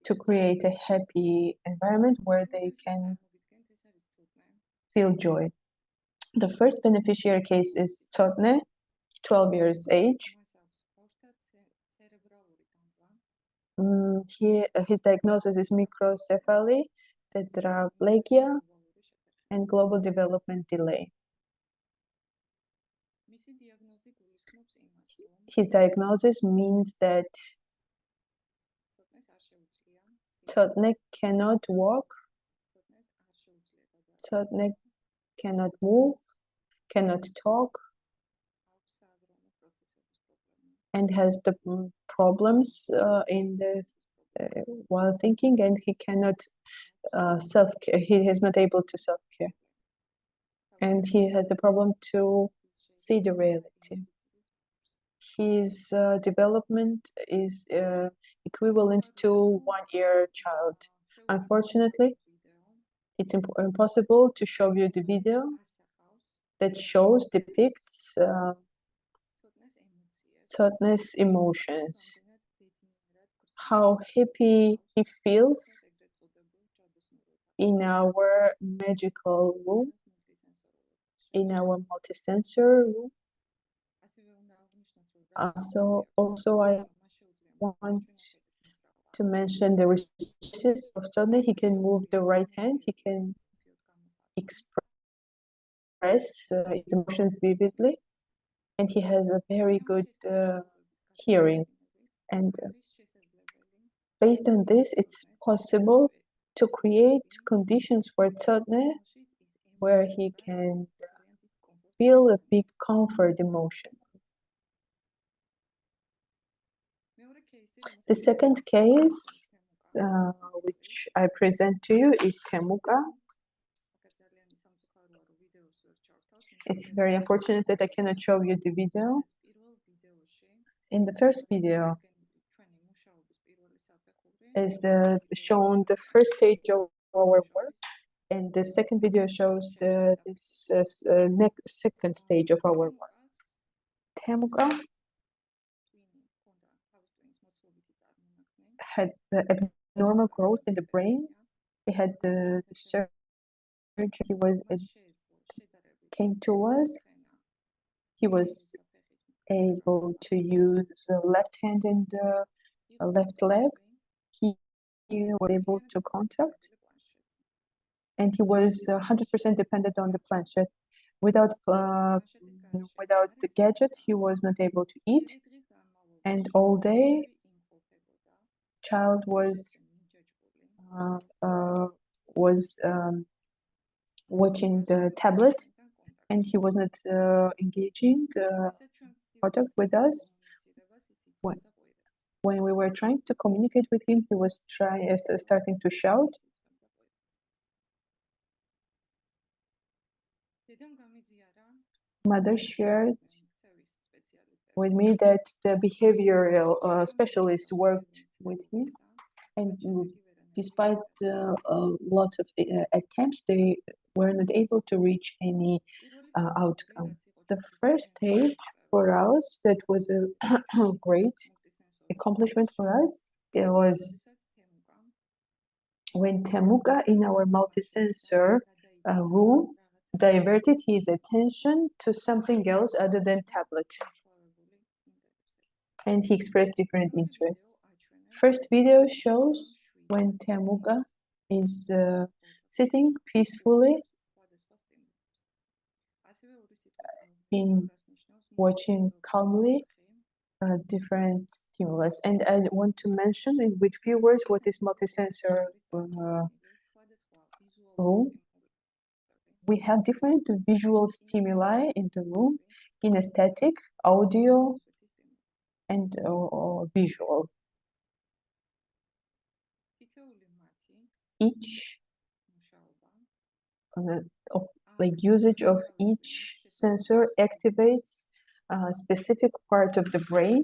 to create a happy environment where they can feel joy. The first beneficiary case is Totne, 12 years age. His diagnosis is microcephaly, tetraplegia, and global development delay. His diagnosis means that Totne cannot walk, Totne cannot move, cannot talk, and has the problems in the while thinking, and he cannot self-care. He is not able to self-care, and he has the problem to see the reality. His development is equivalent to 1-year child. Unfortunately, it's impossible to show you the video that depicts sadness emotions, how happy he feels in our magical room, in our multi-sensor room. So also I want to mention the resources of Tony. He can move the right hand, he can express his emotions vividly, and he has a very good hearing. And based on this, it's possible to create conditions for Tony where he can feel a big comfort emotion. The second case which I present to you is Temuka. It's very unfortunate that I cannot show you the video. In the first video is shown the first stage of our work, and the second video shows the second stage of our work. Temuka had the abnormal growth in the brain. He had the surgery. Came to us. He was able to use the left hand and the left leg. He was able to contact, and he was 100% dependent on the planchette. Without the gadget, he was not able to eat, and all day, child was watching the tablet, and he was not engaging contact with us. When we were trying to communicate with him, he was starting to shout. Mother shared with me that the behavioral specialist worked with him, and despite a lot of attempts, they were not able to reach any outcome. The first stage for us that was a great accomplishment for us, it was when Temuka in our multi-sensor room diverted his attention to something else other than tablet, and he expressed different interests. First video shows when Temuka is sitting peacefully in watching calmly different stimulus. And I want to mention in with few words what is multi-sensor room. We have different visual stimuli in the room: kinesthetic, audio, and visual. Each usage of each sensor activates a specific part of the brain,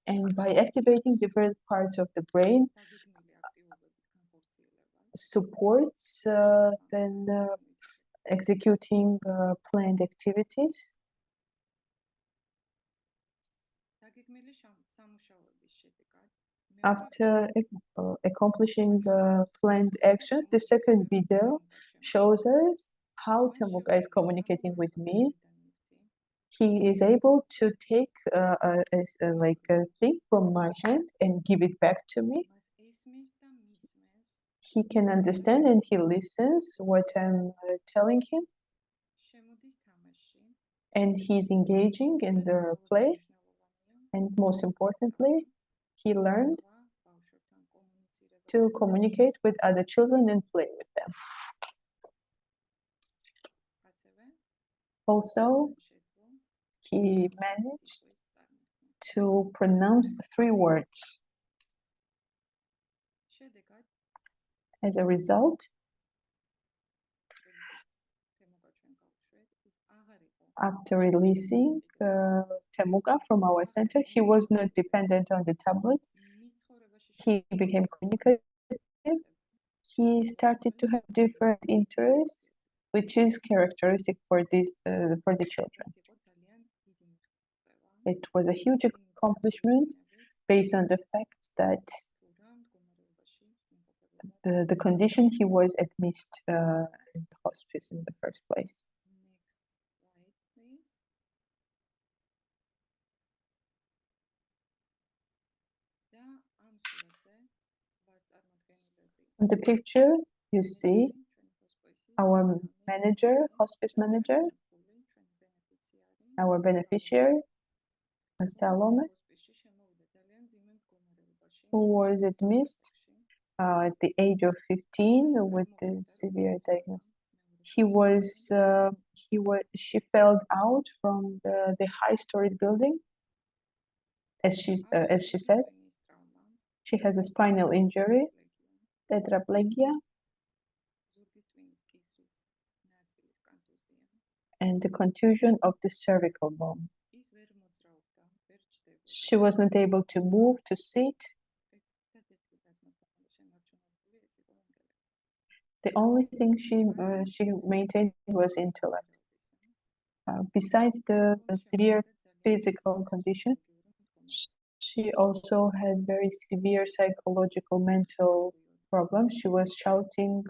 and by activating different parts of the brain, supports then executing planned activities. After accomplishing planned actions, the second video shows us how Temuka is communicating with me. He is able to take a thing from my hand and give it back to me. He can understand and he listens what I'm telling him, and he's engaging in the play, and most importantly, he learned to communicate with other children and play with them. Also, he managed to pronounce 3 words. As a result, after releasing Temuka from our center, he was not dependent on the tablet. He became communicative. He started to have different interests, which is characteristic for the children. It was a huge accomplishment based on the fact that the condition he was admitted in the hospice in the first place. In the picture, you see our manager, hospice manager, our beneficiary, Salome, who was admitted at the age of 15 with the severe diagnosis. She fell out from the high-storied building, as she said. She has a spinal injury, tetraplegia, and the contusion of the cervical bone. She was not able to move, to sit. The only thing she maintained was intellect. Besides the severe physical condition, she also had very severe psychological, mental problems. She was shouting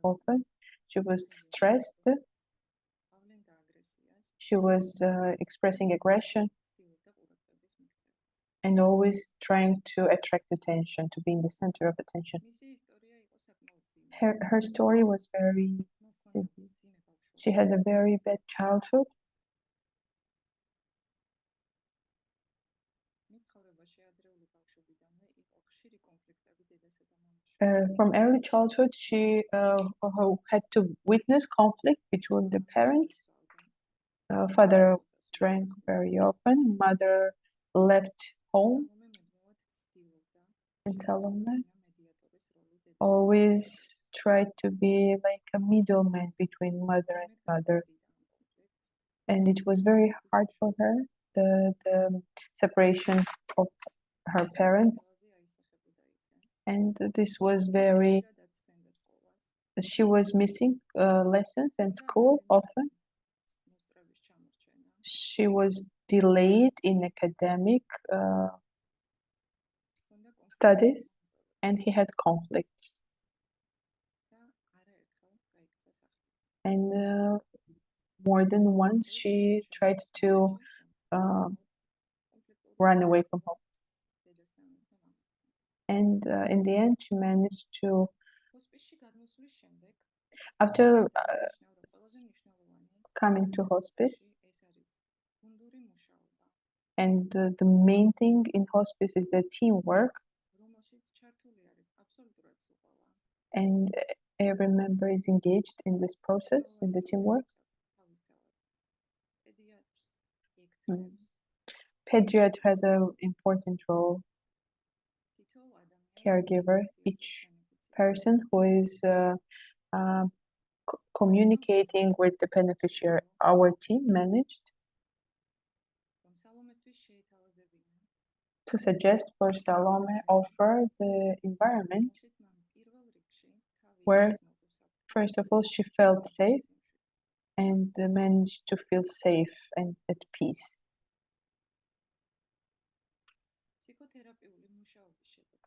often. She was stressed. She was expressing aggression and always trying to attract attention, to be in the center of attention. Her story was very simple. She had a very bad childhood. From early childhood, she had to witness conflict between the parents. Father drank very often. Mother left home. And Salome always tried to be like a middleman between mother and father. And it was very hard for her, the separation of her parents. And this was very, she was missing lessons and school often. She was delayed in academic studies, and he had conflicts. And more than once, she tried to run away from home. And in the end, she managed to, after coming to hospice, and the main thing in hospice is the teamwork. And every member is engaged in this process, in the teamwork. Pediatrician has an important role. Caregiver, each person who is communicating with the beneficiary. Our team managed to suggest for Salome, offer the environment where, first of all, she felt safe and managed to feel safe and at peace.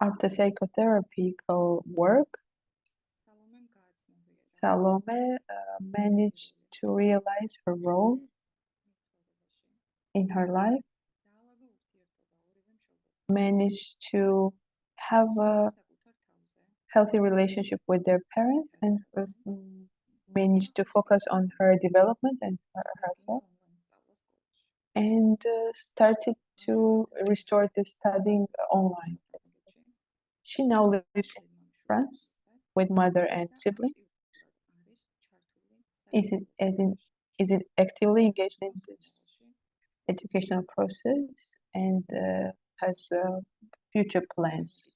After psychotherapeutic work, Salome managed to realize her role in her life, managed to have a healthy relationship with their parents, and managed to focus on her development and herself, and started to restore the studying online. She now lives in France with mother and siblings. Is it actively engaged in this educational process and has future plans.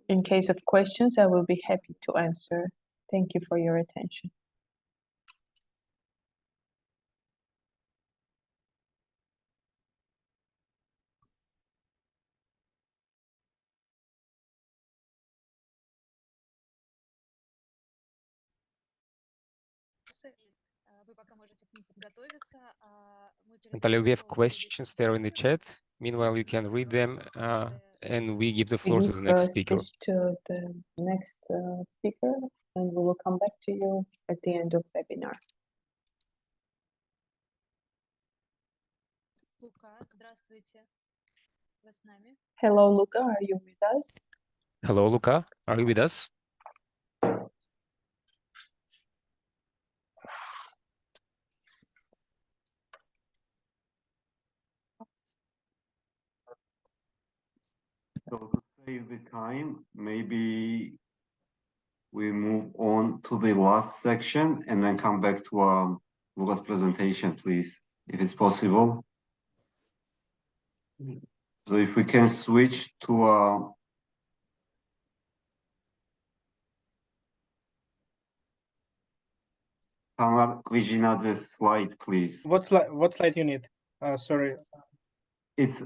In case of questions, I will be happy to answer. Thank you for your attention. Natalia, we have questions there in the chat. Meanwhile, you can read them, and we give the floor to the next speaker. To the next speaker, and we will come back to you at the end of the webinar. Hello, Luka, are you with us? Hello, Luka, are you with us? So to save the time, maybe we move on to the last section and then come back to Luka's presentation, please, if it's possible. So if we can switch to Tamar Kiknadze's slide, please. What slide you need? Sorry. It's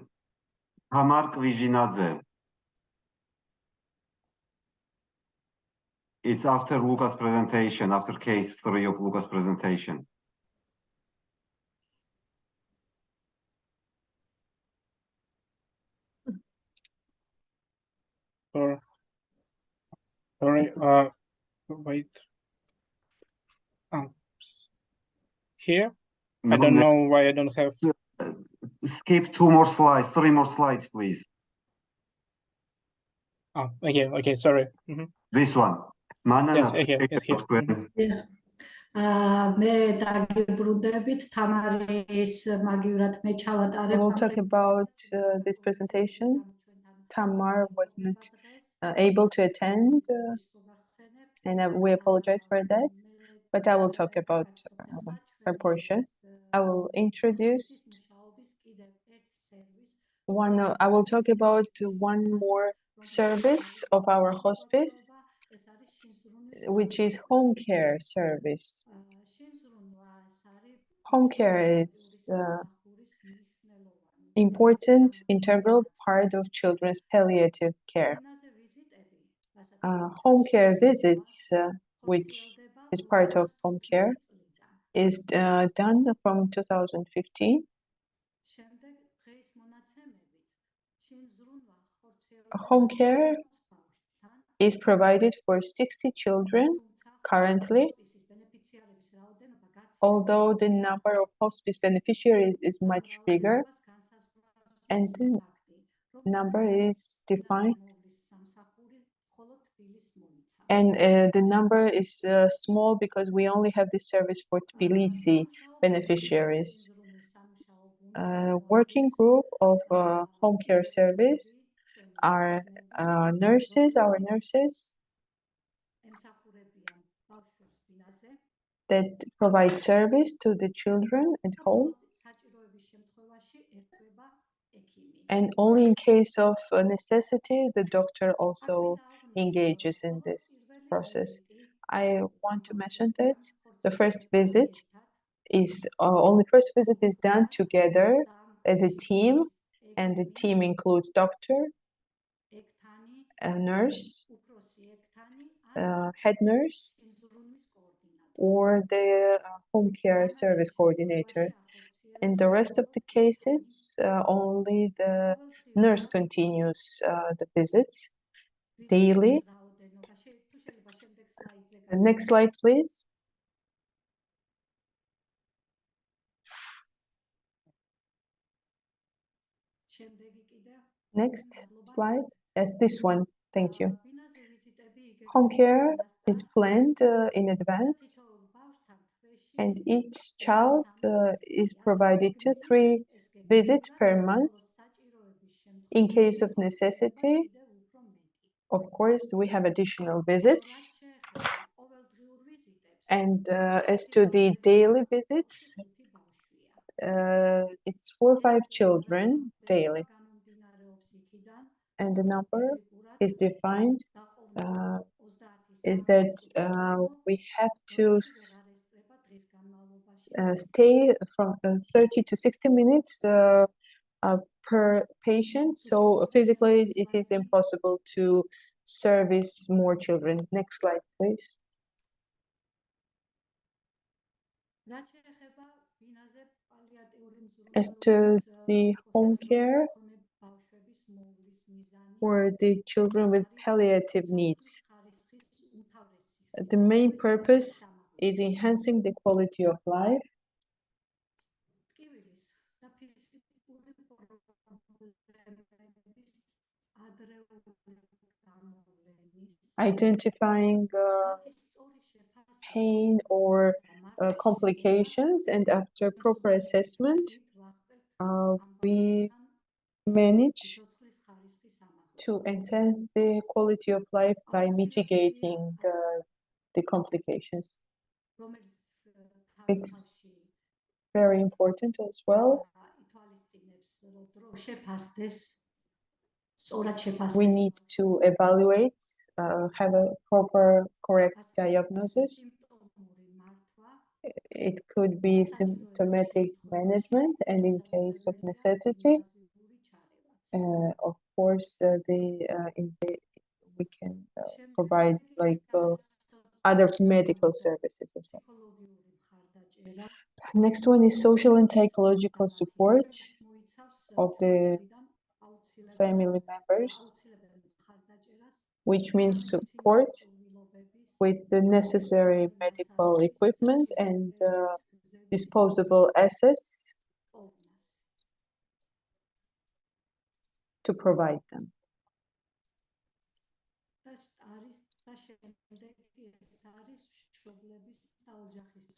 Tamar Kiknadze. It's after Luka's presentation, after case 3 of Luka's presentation. Sorry. Wait. Here? I don't know why I don't have. Skip 2 more slides, 3 more slides, please. Oh, okay, sorry. This one. Manana. Yes, here. მე დაგიბრუნდებით თამარის მაგივრად მე ჩავატარებ. I will talk about this presentation. Tamar wasn't able to attend, and we apologize for that, but I will talk about her portion. I will introduce I will talk about one more service of our hospice, which is home care service. Home care is important, integral part of children's palliative care. Home care visits, which is part of home care, is done from 2015. Home care is provided for 60 children currently, although the number of hospice beneficiaries is much bigger, and the number is defined, and the number is small because we only have this service for Tbilisi beneficiaries. Working group of home care service are nurses, our nurses that provide service to the children at home, and only in case of necessity the doctor also engages in this process. I want to mention that the first visit is done together as a team, and the team includes doctor, a nurse, head nurse, or the home care service coordinator. In the rest of the cases, only the nurse continues the visits daily. Next slide, please. Next slide. Yes, this one. Thank you. Home care is planned in advance, and each child is provided 2-3 visits per month. In case of necessity, of course, we have additional visits. And as to the daily visits, it's 4 or 5 children daily. And the number is defined is that we have to stay from 30 to 60 minutes per patient. So physically, it is impossible to service more children. Next slide, please. As to the home care for the children with palliative needs, the main purpose is enhancing the quality of life, identifying pain or complications, and after proper assessment, we manage to enhance the quality of life by mitigating the complications. It's very important as well. We need to evaluate, have a proper, correct diagnosis. It could be symptomatic management, and in case of necessity, of course, we can provide like other medical services as well. Next one is social and psychological support of the family members, which means support with the necessary medical equipment and disposable assets to provide them.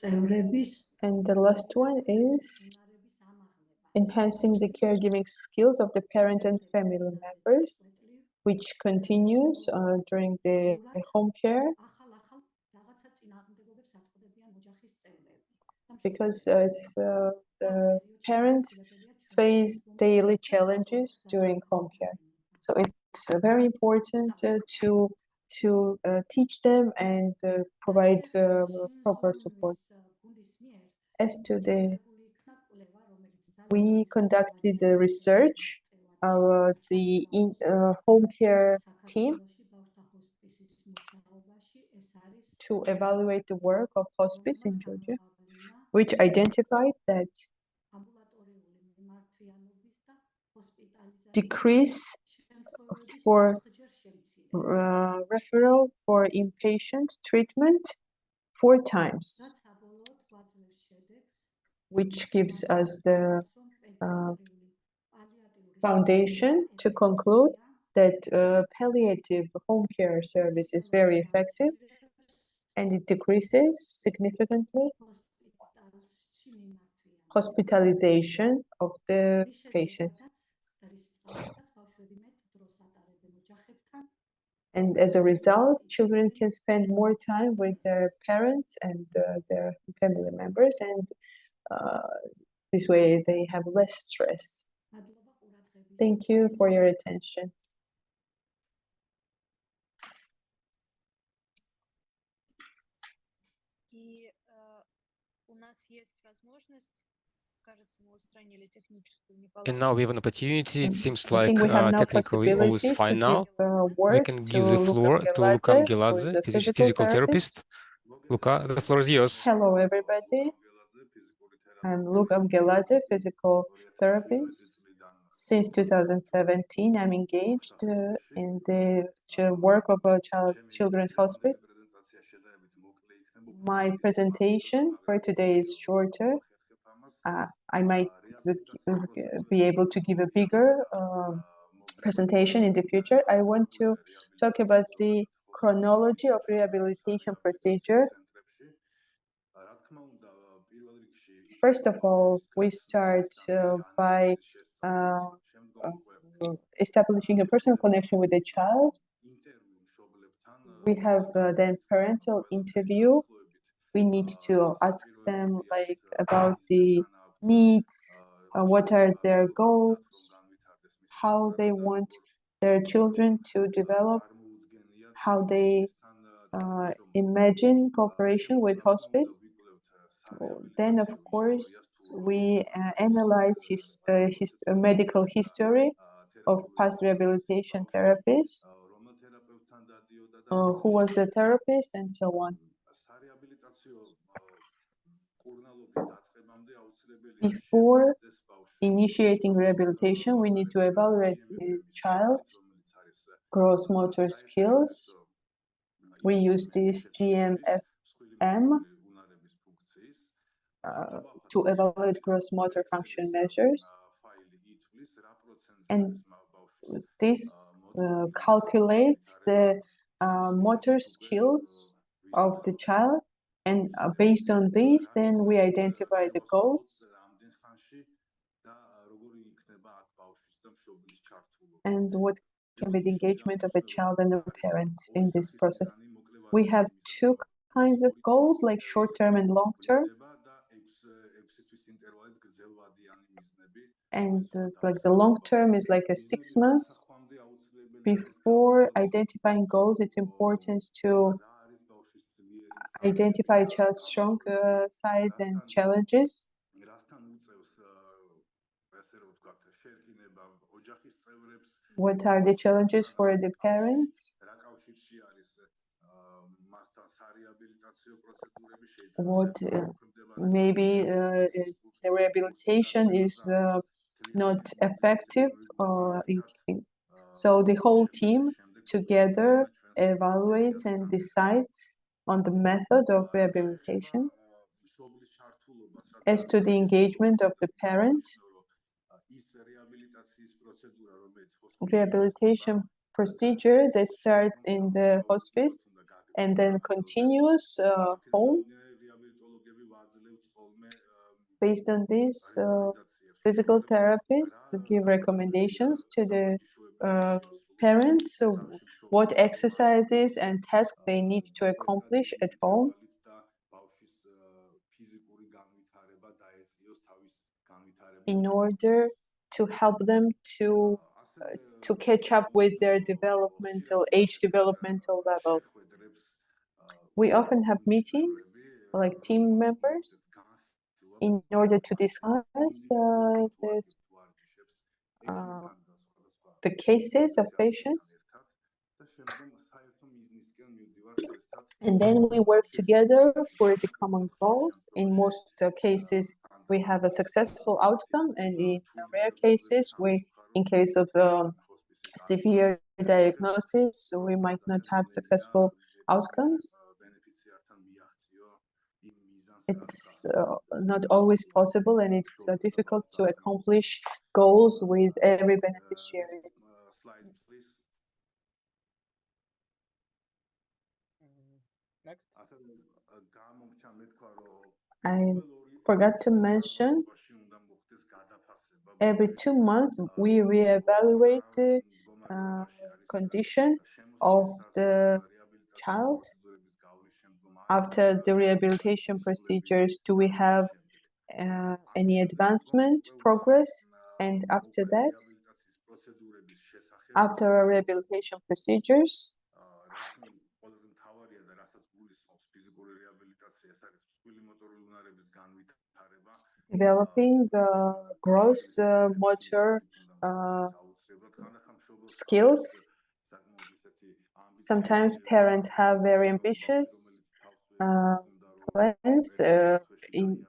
And the last one is enhancing the caregiving skills of the parent and family members, which continues during the home care, because the parents face daily challenges during home care. So it's very important to teach them and provide proper support. As to we conducted the research, the home care team, to evaluate the work of hospice in Georgia, which identified that decrease for referral for inpatient treatment 4 times, which gives us the foundation to conclude that palliative home care service is very effective, and it decreases significantly hospitalization of the patient. And as a result, children can spend more time with their parents and their family members, and this way they have less stress. Thank you for your attention. And now we have an opportunity. It seems like technically all is fine now. We can give the floor to Luka Mgeladze, physical therapist. Luka, the floor is yours. Hello, everybody. I'm Luka Mgeladze, physical therapist. Since 2017, I'm engaged in the work of a children's hospice. My presentation for today is shorter. I might be able to give a bigger presentation in the future. I want to talk about the chronology of rehabilitation procedure. First of all, we start by establishing a personal connection with the child. We have then parental interview. We need to ask them about the needs, what are their goals, how they want their children to develop how they imagine cooperation with hospice. Then, of course, we analyze his medical history of past rehabilitation therapists, who was the therapist, and so on. Before initiating rehabilitation, we need to evaluate the child's gross motor skills. We use this GMFM to evaluate gross motor function measures. And this calculates the motor skills of the child. And based on these, then we identify the goals and what can be the engagement of a child and the parents in this process. We have two kinds of goals, like short-term and long-term. And like the long-term is like a 6 months. Before identifying goals, it's important to identify a child's strong sides and challenges. What are the challenges for the parents? What maybe the rehabilitation is not effective, so the whole team together evaluates and decides on the method of rehabilitation. As to the engagement of the parent, rehabilitation procedure that starts in the hospice and then continues home. Based on this, physical therapists give recommendations to the parents, so what exercises and tasks they need to accomplish at home in order to help them to catch up with their age developmental level. We often have meetings, like team members, in order to discuss the cases of patients. And then we work together for the common goals. In most cases, we have a successful outcome, and in rare cases, in case of severe diagnosis, we might not have successful outcomes. It's not always possible, and it's difficult to accomplish goals with every beneficiary. Next. I forgot to mention, every 2 months we reevaluate the condition of the child. After the rehabilitation procedures, do we have any advancement, progress? And after that, after our rehabilitation procedures, developing the gross motor skills. Sometimes parents have very ambitious plans,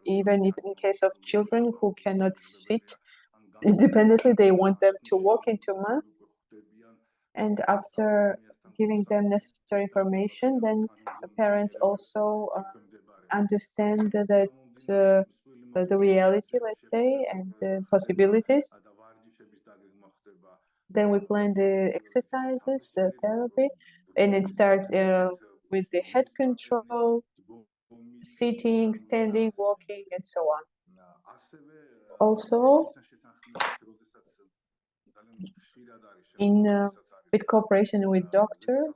even in case of children who cannot sit independently, they want them to walk in 2 months. And after giving them necessary information, then the parents also understand that the reality, let's say, and the possibilities. Then we plan the exercises, therapy, and it starts with the head control, sitting, standing, walking, and so on. Also, with cooperation with doctor,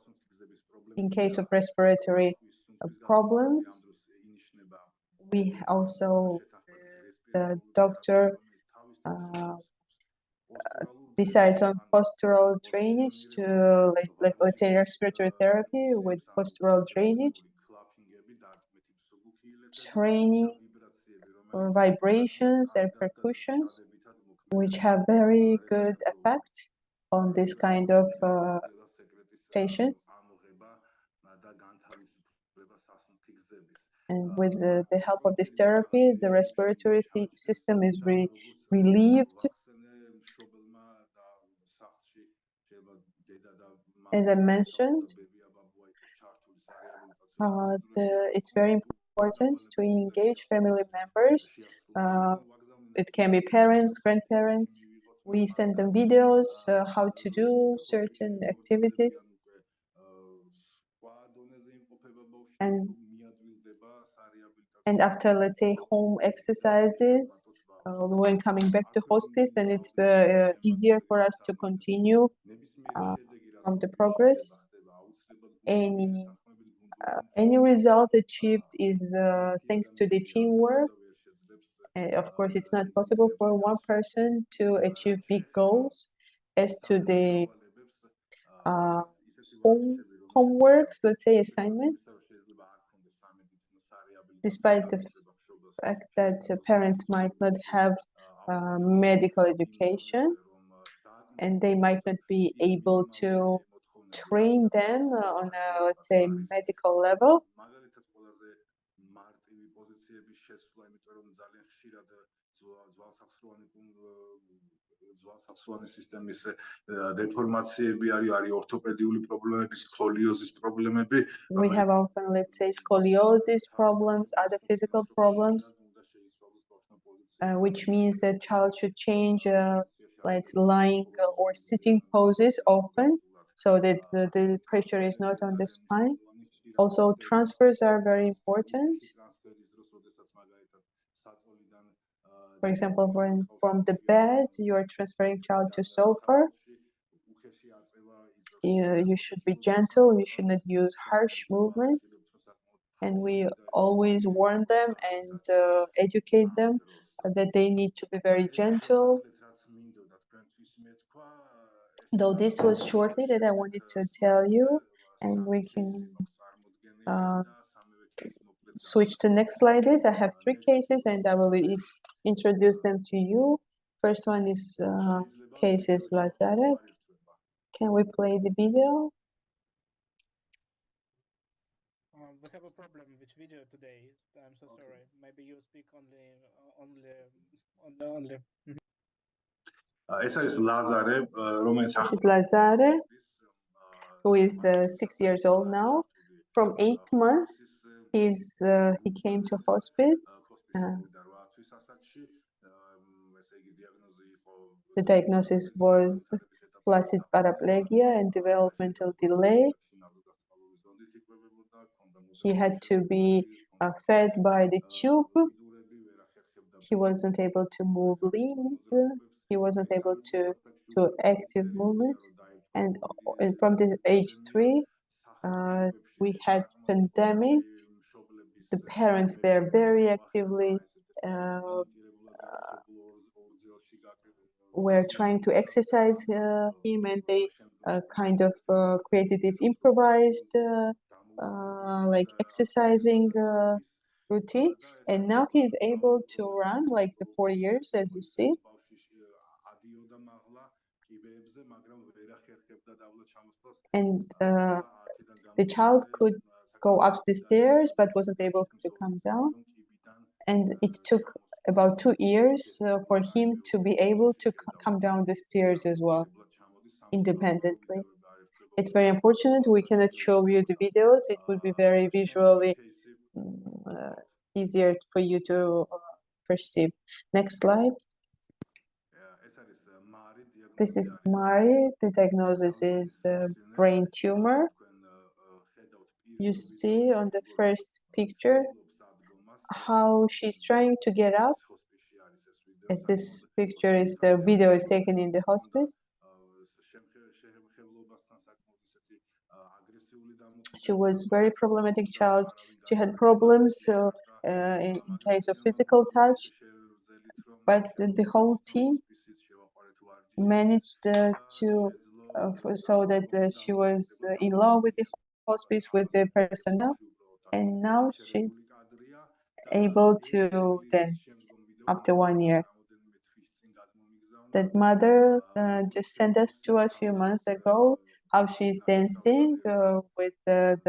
in case of respiratory problems, we also the doctor decides on postural drainage to let's say respiratory therapy with postural drainage, training or vibrations and percussions, which have very good effect on this kind of patients. And with the help of this therapy, the respiratory system is relieved. As I mentioned, it's very important to engage family members. It can be parents, grandparents. We send them videos, how to do certain activities. And after, let's say, home exercises, when coming back to hospice, then it's easier for us to continue from the progress. Any result achieved is thanks to the teamwork. Of course, it's not possible for one person to achieve big goals. As to the homeworks, let's say assignments, despite the fact that parents might not have medical education and they might not be able to train them on a, let's say, medical level. We have often, let's say, scoliosis problems, other physical problems, which means that child should change like lying or sitting poses often, so that the pressure is not on the spine. Also, transfers are very important. For example, when from the bed you are transferring child to sofa, you should be gentle. You should not use harsh movements, and we always warn them and educate them that they need to be very gentle. Though this was shortly that I wanted to tell you, and we can switch to next slide. I have 3 cases, and I will introduce them to you. First one is cases Lazare. Can we play the video? We have a problem with video today. I'm so sorry. Maybe you speak only. This is Lazare, who is 6 years old now. From 8 months, he came to hospice. The diagnosis was flaccid paraplegia and developmental delay. He had to be fed by the tube. He wasn't able to move limbs. He wasn't able to do active movement. And from the age 3, we had pandemic. The parents were very actively were trying to exercise him, and they kind of created this improvised like exercising routine. And now he is able to run like the 4 years, as you see. And the child could go up the stairs but wasn't able to come down. And it took about 2 years for him to be able to come down the stairs as well, independently. It's very unfortunate we cannot show you the videos. It would be very visually easier for you to perceive. Next slide. This is Mari. The diagnosis is brain tumor. You see on the first picture how she's trying to get up. This picture is the video is taken in the hospice. She was very problematic child. She had problems in case of physical touch, but the whole team managed so that she was in love with the hospice, with the personnel, and now she's able to dance after 1 year. That mother just sent us to us a few months ago how she's dancing with the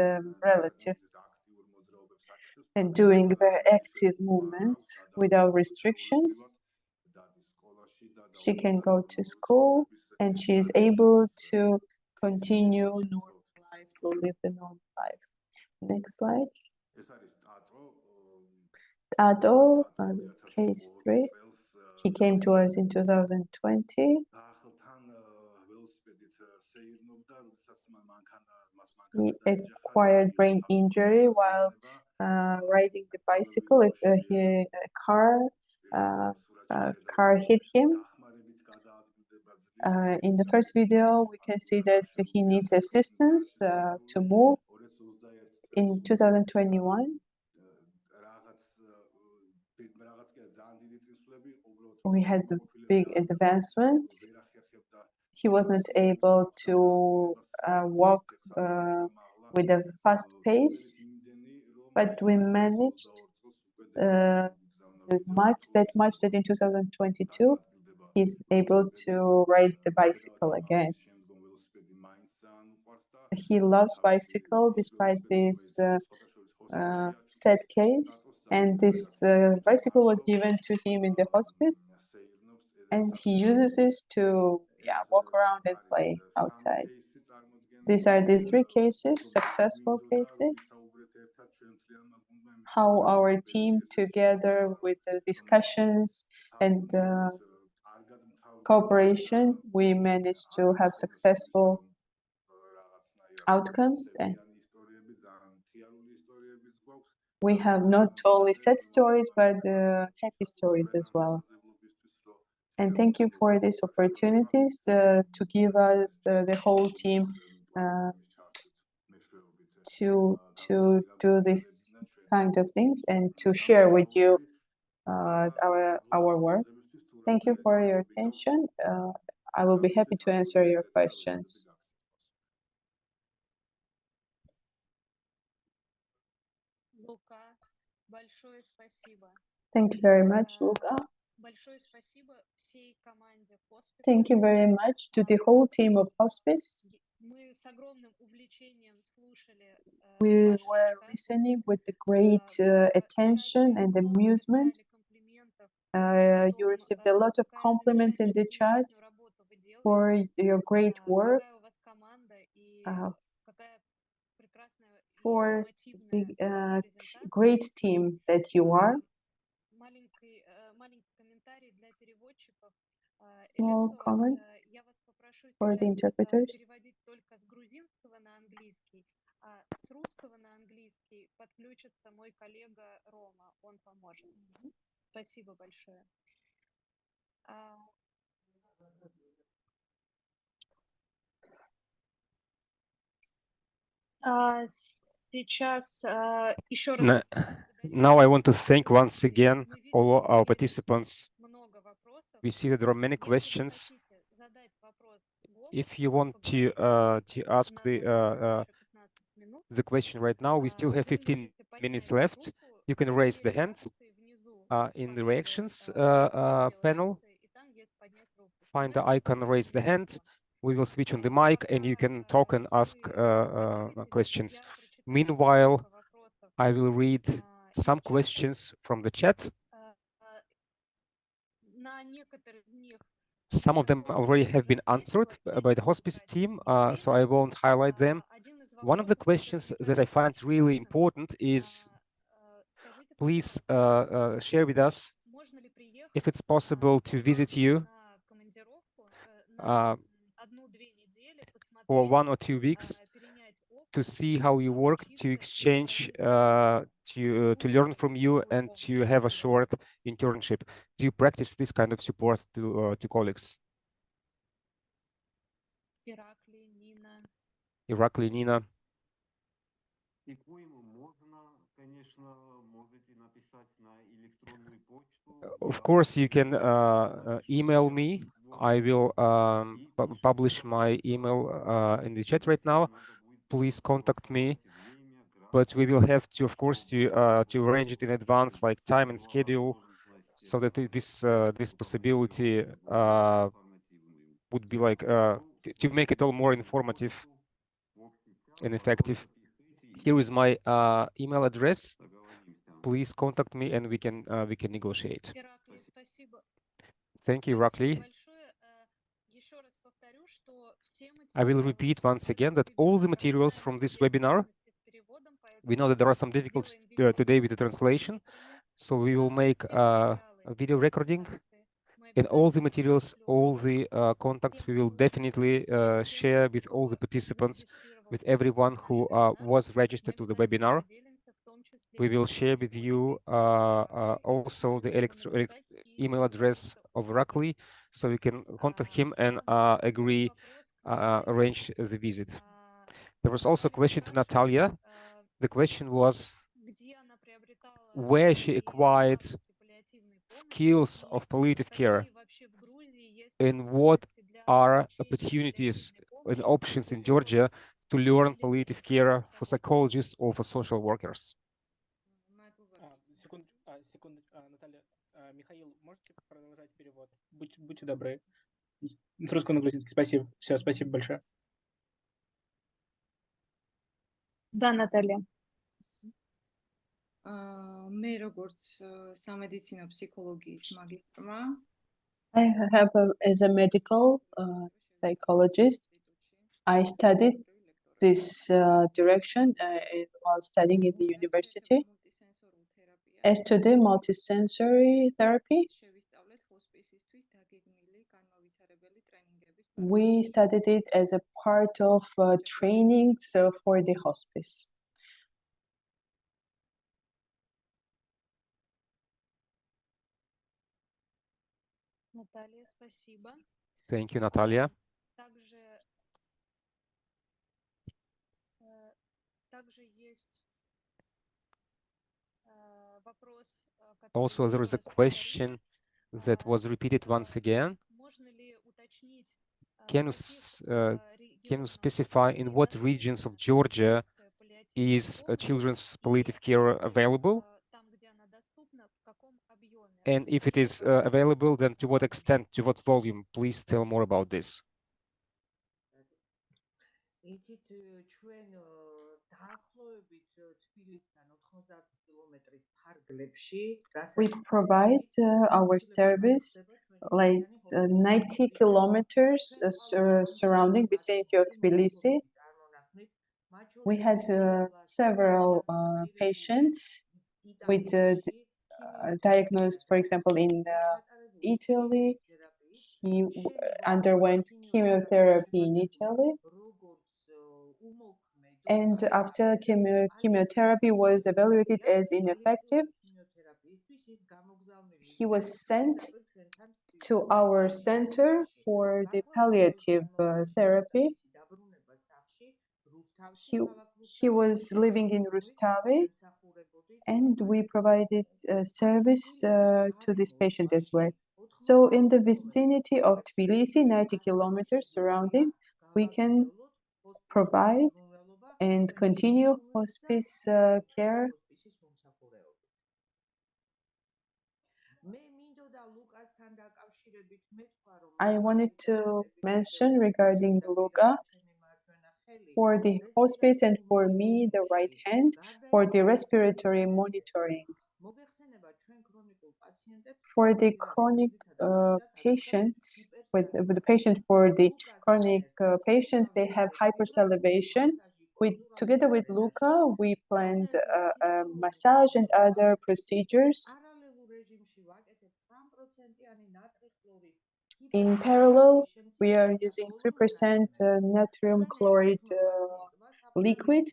relative and doing very active movements without restrictions. She can go to school and she is able to continue normal life, to live the normal life. Next slide. Tato, case 3. He came to us in 2020. He acquired brain injury while riding the bicycle. A car hit him. In the first video, we can see that he needs assistance to move. In 2021, we had big advancements. He wasn't able to walk with a fast pace, but we managed that much that in 2022 he's able to ride the bicycle again. He loves bicycle despite this sad case, and this bicycle was given to him in the hospice, and he uses this to walk around and play outside. These are the 3 cases, successful cases. How our team, together with the discussions and cooperation, we managed to have successful outcomes. And we have not only sad stories, but happy stories as well. And thank you for these opportunities to give us the whole team to do this kind of things and to share with you our work. Thank you for your attention. I will be happy to answer your questions. Thank you very much, Luka. Thank you very much to the whole team of Hospice. We were listening with the great attention and amusement. You received a lot of compliments in the chat for your great work, for the great team that you are. Small comments for the interpreters. Now I want to thank once again all our participants. We see that there are many questions. If you want to ask the question right now, we still have 15 minutes left. You can raise the hand in the reactions panel. Find the icon, raise the hand. We will switch on the mic and you can talk and ask questions. Meanwhile, I will read some questions from the chat. Some of them already have been answered by the Hospice team, so I won't highlight them. One of the questions that I find really important is, please share with us if it's possible to visit you for 1 or 2 weeks to see how you work, to exchange, to learn from you, and to have a short internship. Do you practice this kind of support to colleagues? Irakli, Nina. Of course, you can email me I will publish my email in the chat right now. Please contact me. But we will have to, of course, to arrange it in advance, like time and schedule, so that this possibility would be like to make it all more informative and effective. Here is my email address. Please contact me, and we can negotiate. Thank you, Irakli. I will repeat once again that all the materials from this webinar, we know that there are some difficulties today with the translation, so we will make a video recording, and all the materials, all the contacts, we will definitely share with all the participants, with everyone who was registered to the webinar. We will share with you also the email address of Irakli, so you can contact him and arrange the visit. There was also a question to Natalia. The question was where she acquired skills of palliative care and what are opportunities and options in Georgia to learn palliative care for psychologists or for social workers. Наталья, Михаил, можете продолжать перевод? Будьте добры. С русского на грузинский. Спасибо. Все, спасибо большое. Да, Наталья. მე როგორც სამედიცინო ფსიქოლოგიის მაგისტრმა I have as a medical psychologist, I studied this direction while studying at the university. As today, multisensory therapy, we studied it as a part of trainings for the hospice. Thank you, Natalia. Also, there is a question that was repeated once again. Can you specify in what regions of Georgia is children's palliative care available? And if it is available, then to what extent, to what volume? Please tell more about this. We provide our service like 90 kilometers surrounding vicinity of Tbilisi. We had several patients with diagnosed, for example, in Italy. He underwent chemotherapy in Italy. And after chemotherapy was evaluated as ineffective, he was sent to our center for the palliative therapy. He was living in Rustavi, and we provided service to this patient as well. So in the vicinity of Tbilisi, 90 kilometers surrounding, we can provide and continue hospice care. I wanted to mention regarding Luka, for the hospice and for me, the right hand, for the respiratory monitoring. For the chronic patients, with the patient for the chronic patients, they have hypersalivation. Together with Luka, we planned massage and other procedures. In parallel, we are using 3% natrium chloride liquid,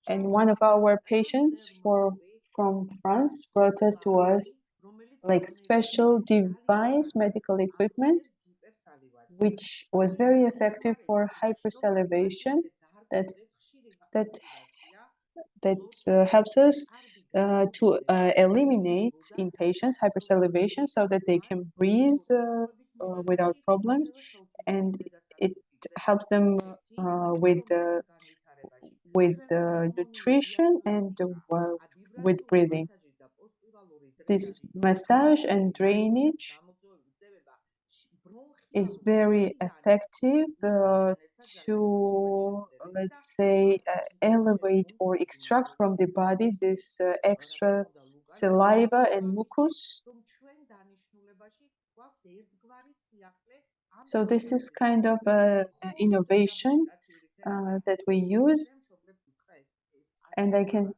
and one of our patients from France brought us to us like special device, medical equipment, which was very effective for hypersalivation that helps us to eliminate in patients hypersalivation so that they can breathe without problems, and it helps them with nutrition and with breathing. This massage and drainage is very effective to, let's say, elevate or extract from the body this extra saliva and mucus. So this is kind of an innovation that we use. And I can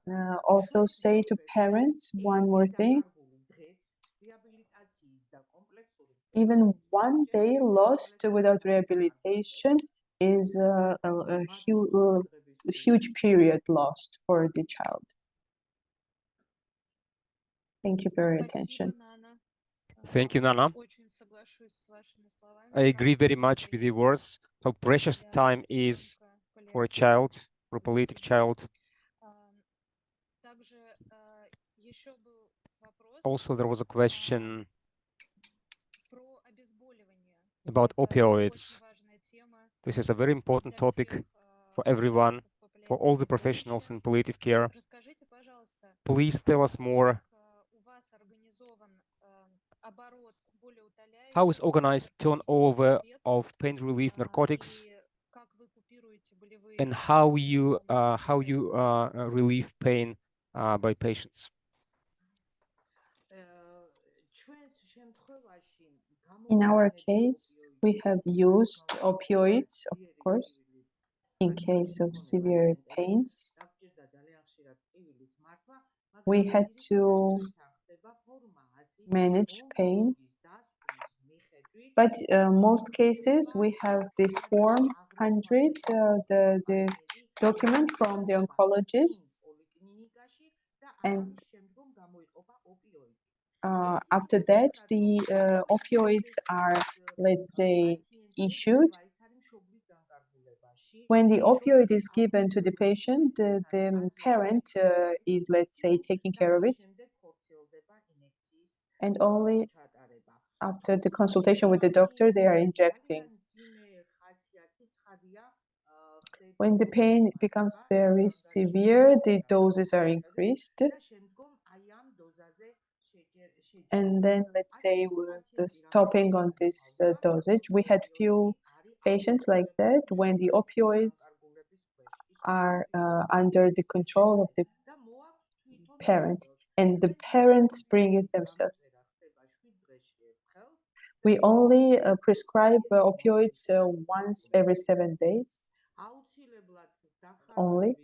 also say to parents one more thing. Even one day lost without rehabilitation is a huge period lost for the child. Thank you for your attention. Thank you, Nana. I agree very much with your words, how precious time is for a child, for a palliative child. Also, there was a question about opioids. This is a very important topic for everyone, for all the professionals in palliative care. Please tell us more. How is organized turnover of pain relief narcotics, and how you relieve pain by patients? In our case, we have used opioids, of course, in case of severe pains. We had to manage pain, but most cases we have this Form 100, the document from the oncologists, and after that the opioids are, let's say, issued. When the opioid is given to the patient, the parent is, let's say, taking care of it, and only after the consultation with the doctor they are injecting. When the pain becomes very severe, the doses are increased. And then, let's say, with the stopping on this dosage, we had few patients like that when the opioids are under the control of the parents, and the parents bring it themselves. We only prescribe opioids once every 7 days. Only.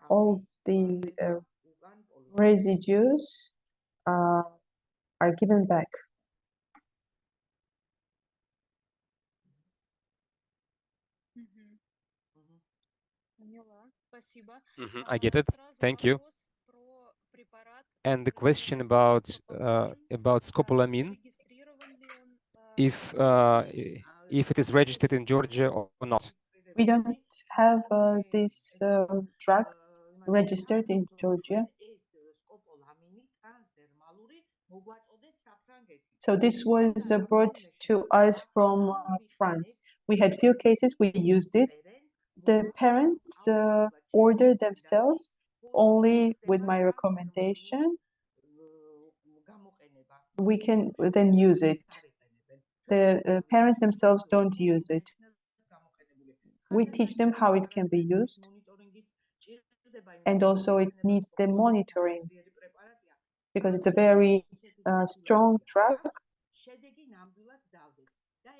All the residues are given back. I get it. Thank you. And the question about scopolamine, if it is registered in Georgia or not. We don't have this drug registered in Georgia. So this was brought to us from France. We had few cases, we used it. The parents ordered themselves only with my recommendation. We can then use it. The parents themselves don't use it. We teach them how it can be used, and also it needs the monitoring because it's a very strong drug,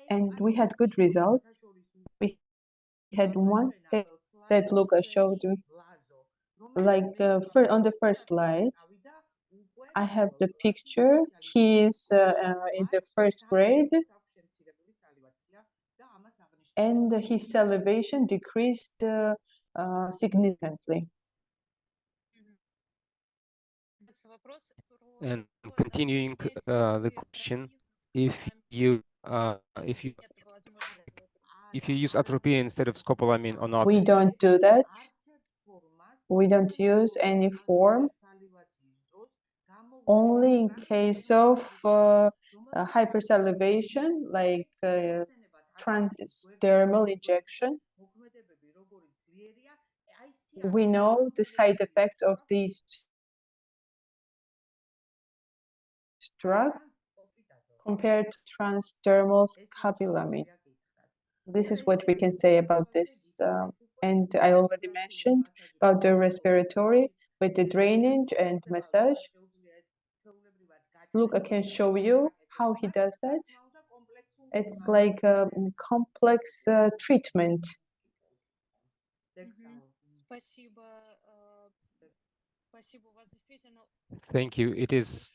and we had good results. We had one case that Luka showed you, like on the first slide. I have the picture. He is in the first grade, and his salivation decreased significantly. And continuing the question, if you use atropine instead of scopolamine or not? We don't do that. We don't use any form. only in case of hypersalivation, like transdermal injection. We know the side effect of these drug compared to transdermal scapulamine. This is what we can say about this. And I already mentioned about the respiratory with the drainage and massage. Luka can show you how he does that. It's like a complex treatment. Thank you. It is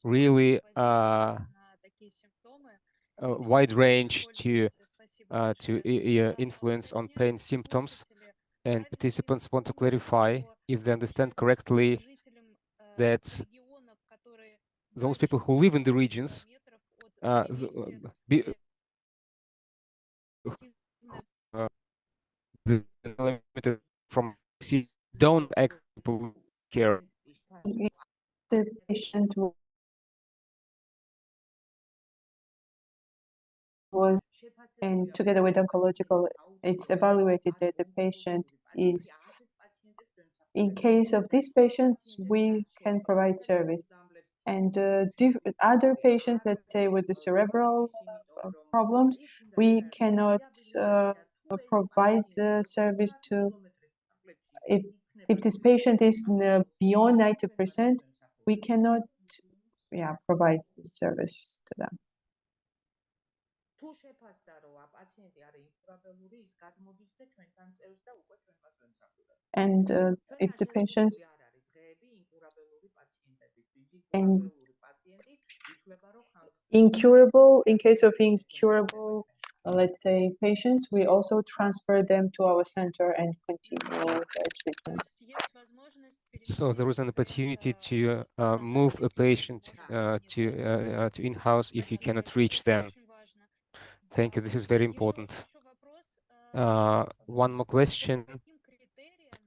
really a wide range to influence on pain symptoms, and participants want to clarify if they understand correctly that those people who live in the regions from don't actually care. The patient was, and together with oncological, it's evaluated that the patient is, in case of these patients, we can provide service. And other patients, let's say with the cerebral problems, we cannot provide the service to. If this patient is beyond 90%, we cannot provide this service to them. And if the patients and incurable, in case of incurable, let's say, patients, we also transfer them to our center and continue their treatment. So there is an opportunity to move a patient to in-house if you cannot reach them. Thank you. This is very important. One more question.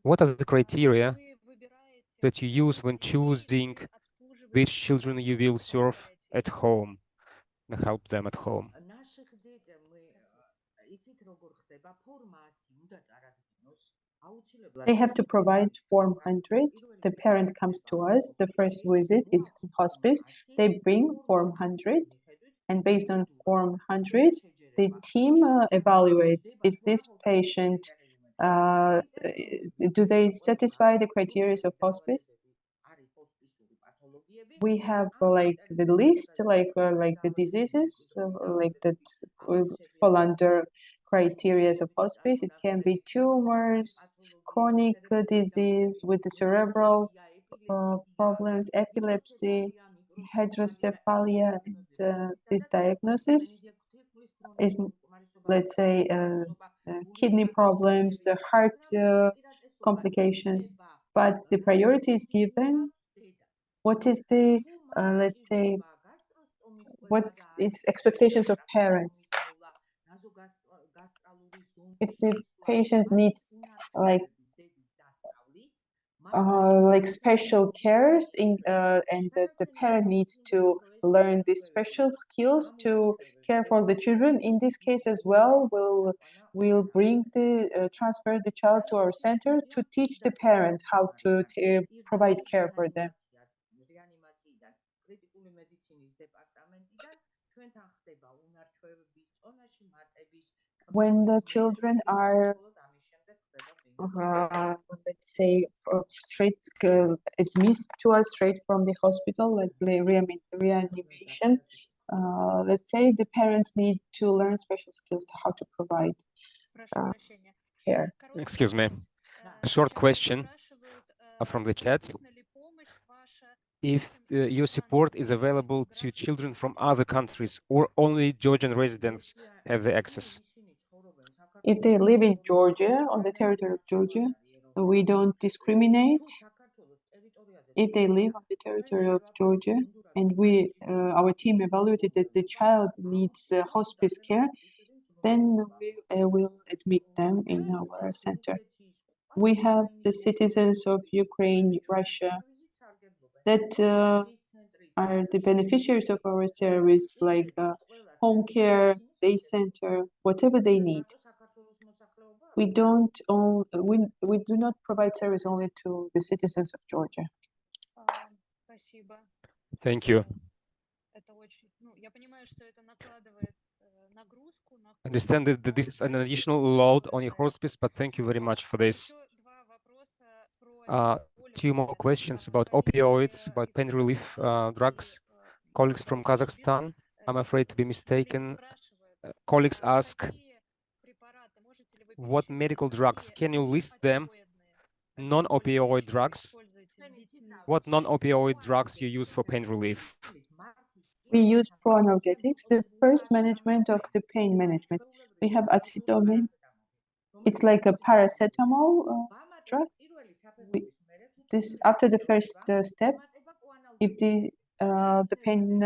What are the criteria that you use when choosing which children you will serve at home and help them at home? They have to provide Form 100. The parent comes to us. The first visit is hospice. They bring Form 100. And based on Form 100, the team evaluates, is this patient, do they satisfy the criteria of hospice? We have like the list, like the diseases, like that fall under criteria of hospice. It can be tumors, chronic disease with the cerebral problems, epilepsy, hydrocephalia, and this diagnosis is, let's say, kidney problems, heart complications, but the priority is given. What is the, let's say, what is expectations of parents? If the patient needs like special cares and the parent needs to learn these special skills to care for the children, in this case as well, we'll bring the transfer the child to our center to teach the parent how to provide care for them. When the children are let's say straight admitted to us straight from the hospital, like reanimation, let's say the parents need to learn special skills to how to provide care. Excuse me. A short question from the chat. If your support is available to children from other countries or only Georgian residents have the access? If they live in Georgia, on the territory of Georgia, we don't discriminate. If they live on the territory of Georgia and our team evaluated that the child needs hospice care, then we will admit them in our center. We have the citizens of Ukraine, Russia that are the beneficiaries of our service, like home care, day center, whatever they need. We do not provide service only to the citizens of Georgia. Thank you. I understand that this is an additional load on your hospice, but thank you very much for this. Two more questions about opioids, about pain relief drugs. Colleagues from Kazakhstan, I'm afraid to be mistaken. Colleagues ask, what medical drugs? Can you list them? Non-opioid drugs? What non-opioid drugs you use for pain relief? We use pro-analgesics, the first management of the pain management. We have acetaminophen. It's like a paracetamol drug. After the first step, if the pain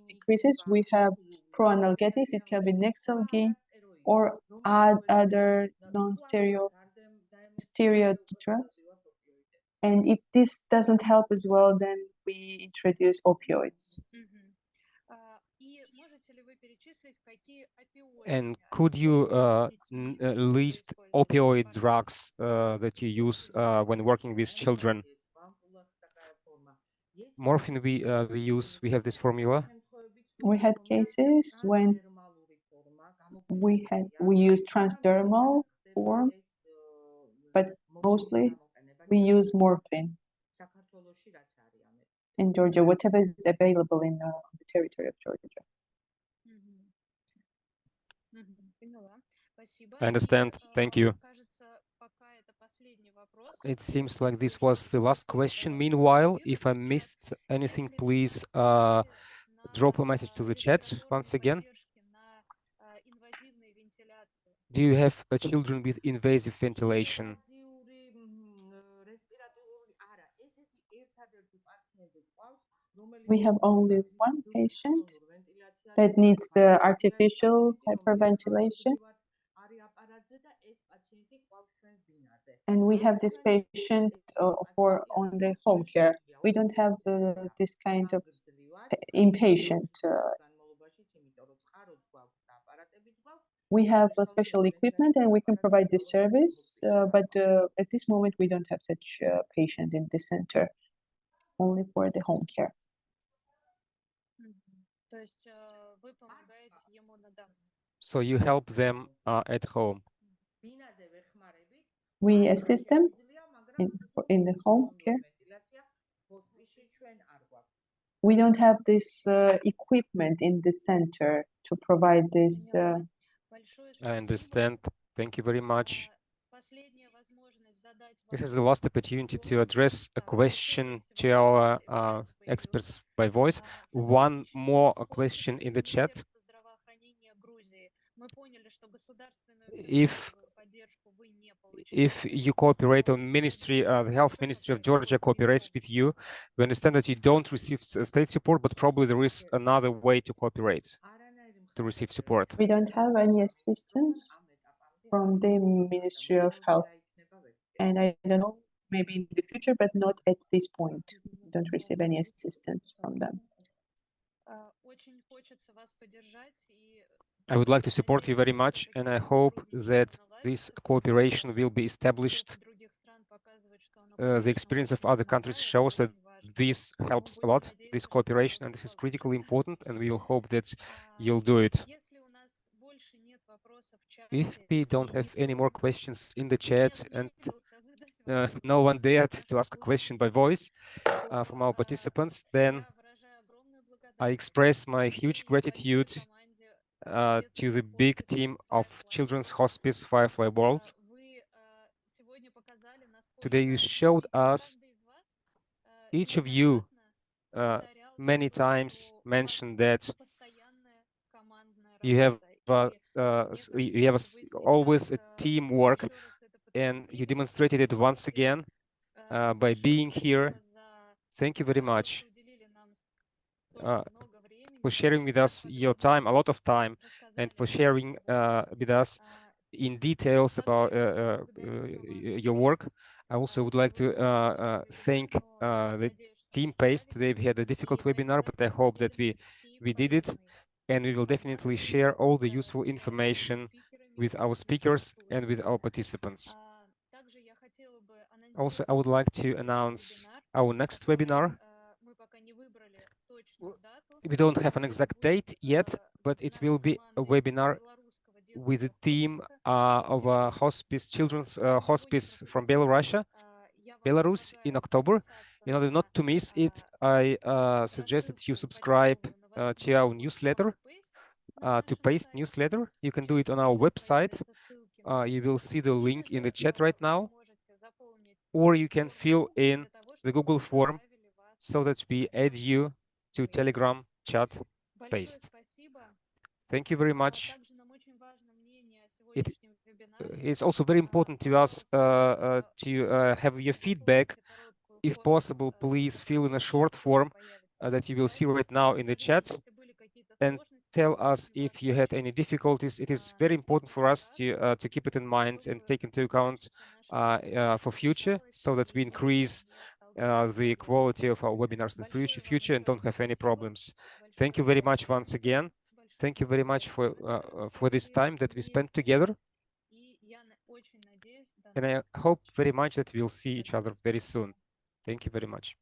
increases, we have pro-analgesics. It can be Nexalgine or other non-steroid drugs. And if this doesn't help as well, then we introduce opioids. And could you list opioid drugs that you use when working with children? Morphine we have this formula. We had cases when we use transdermal form, but mostly we use morphine in Georgia, whatever is available in the territory of Georgia. I understand. Thank you. It seems like this was the last question. Meanwhile, if I missed anything, please drop a message to the chat once again. Do you have children with invasive ventilation? We have only one patient that needs the artificial hyperventilation. And we have this patient on the home care. We don't have this kind of inpatient. We have a special equipment and we can provide this service, but at this moment we don't have such a patient in the center, only for the home care. So you help them at home? We assist them in the home care. We don't have this equipment in the center to provide this. I understand. Thank you very much. This is the last opportunity to address a question to our experts by voice. One more question in the chat. If you cooperate on ministry, the health ministry of Georgia cooperates with you, we understand that you don't receive state support, but probably there is another way to cooperate, to receive support. We don't have any assistance from the Ministry of Health. And I don't know, maybe in the future, but not at this point. We don't receive any assistance from them. I would like to support you very much, and I hope that this cooperation will be established. The experience of other countries shows that this helps a lot, this cooperation, and this is critically important, and we will hope that you'll do it. If we don't have any more questions in the chat and no one dared to ask a question by voice from our participants, then I express my huge gratitude to the big team of Children's Hospice FireFly World. Today you showed us, each of you many times mentioned that you have always a teamwork, and you demonstrated it once again by being here. Thank you very much for sharing with us your time, a lot of time, and for sharing with us in details about your work. I also would like to thank the team PACE. Today we had a difficult webinar, but I hope that we did it, and we will definitely share all the useful information with our speakers and with our participants. Also, I would like to announce our next webinar. We don't have an exact date yet, but it will be a webinar with the team of Hospice, Children's Hospice from Belarus in October. In order not to miss it, I suggest that you subscribe to our newsletter, to PACE newsletter. You can do it on our website. You will see the link in the chat right now, or you can fill in the Google form so that we add you to Telegram chat PACE. Thank you very much. It's also very important to us to have your feedback. If possible, please fill in a short form that you will see right now in the chat, and tell us if you had any difficulties. It is very important for us to keep it in mind and take into account for future, so that we increase the quality of our webinars in the future and don't have any problems. Thank you very much once again. Thank you very much for this time that we spent together. And I hope very much that we'll see each other very soon. Thank you very much.